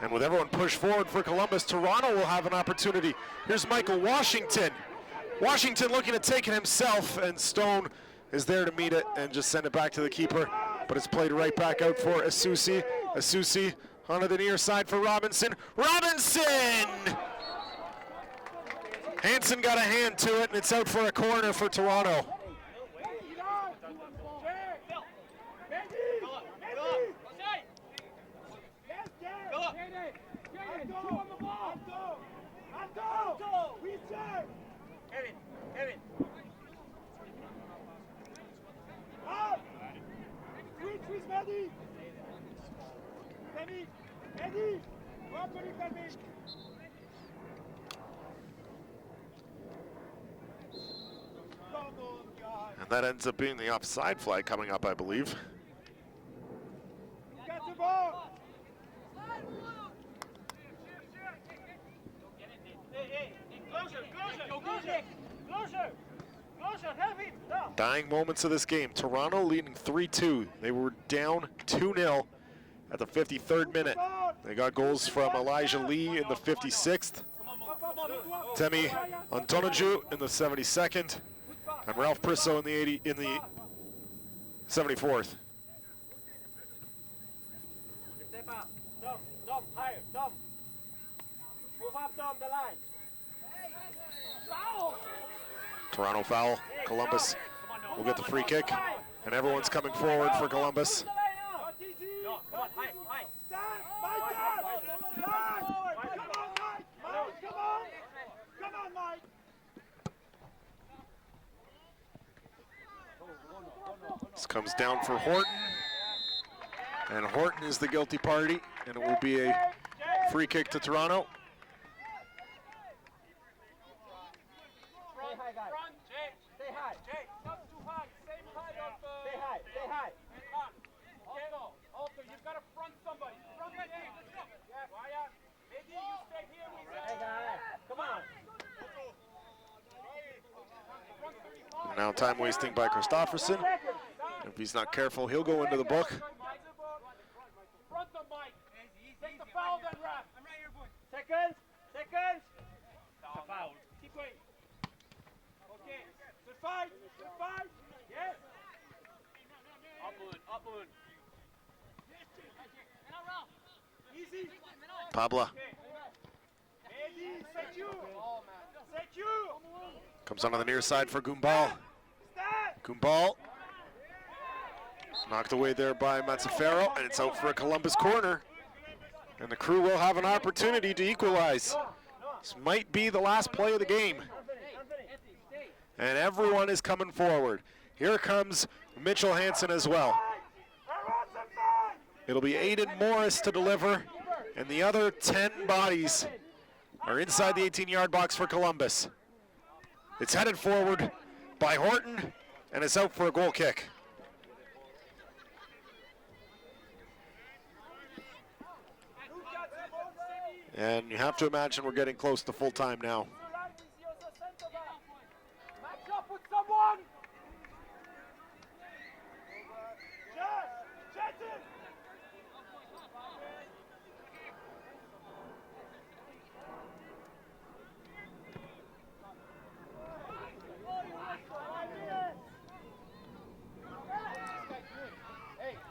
And with everyone pushed forward for Columbus, Toronto will have an opportunity. Here's Michael Washington. Washington looking to take it himself, and Stone is there to meet it and just send it back to the keeper. But it's played right back out for Asusi. Asusi onto the near side for Robinson. Robinson! Hansen got a hand to it, and it's out for a corner for Toronto. And that ends up being the offside flag coming up, I believe. Dying moments of this game. Toronto leading 3-2. They were down 2-0 at the 53rd minute. They got goals from Elijah Lee in the 56th, Temi Antoniju in the 72nd, and Ralph Prisso in the 74th. Step up, Dom, higher, Dom. Move up, Dom, the line. Toronto foul. Columbus will get the free kick, and everyone's coming forward for Columbus. This comes down for Horton, and Horton is the guilty party, and it will be a free kick to Toronto. Now time wasting by Christofferson. If he's not careful, he'll go into the book. Seconds. Foul. Keep going. Okay. The fight. Yes. Up balloon. Easy. Pabla Set you. comes onto the near side for Gumbal. Gumbal knocked away there by Mazzaferro, and it's out for a Columbus corner. And the Crew will have an opportunity to equalize. This might be the last play of the game. And everyone is coming forward. Here comes Mitchell Hansen as well. It'll be Aiden Morris to deliver, and the other 10 bodies are inside the 18-yard box for Columbus. It's headed forward by Horton, and it's out for a goal kick. And you have to imagine we're getting close to full time now. Match up with someone.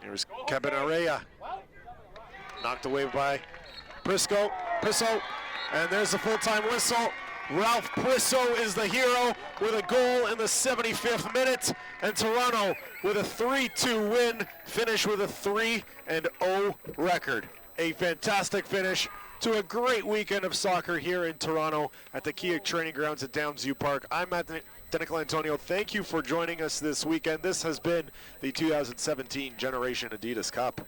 Here's Cabanarea, knocked away by Prisco, and there's the full-time whistle. Ralph Prisso is the hero with a goal in the 75th minute, and Toronto with a 3-2 win, finish with a 3-0 record. A fantastic finish to a great weekend of soccer here in Toronto at the Kia Training Grounds at Downsview Park. I'm Anthony Antonio. Thank you for joining us this weekend. This has been the 2017 Generation Adidas Cup.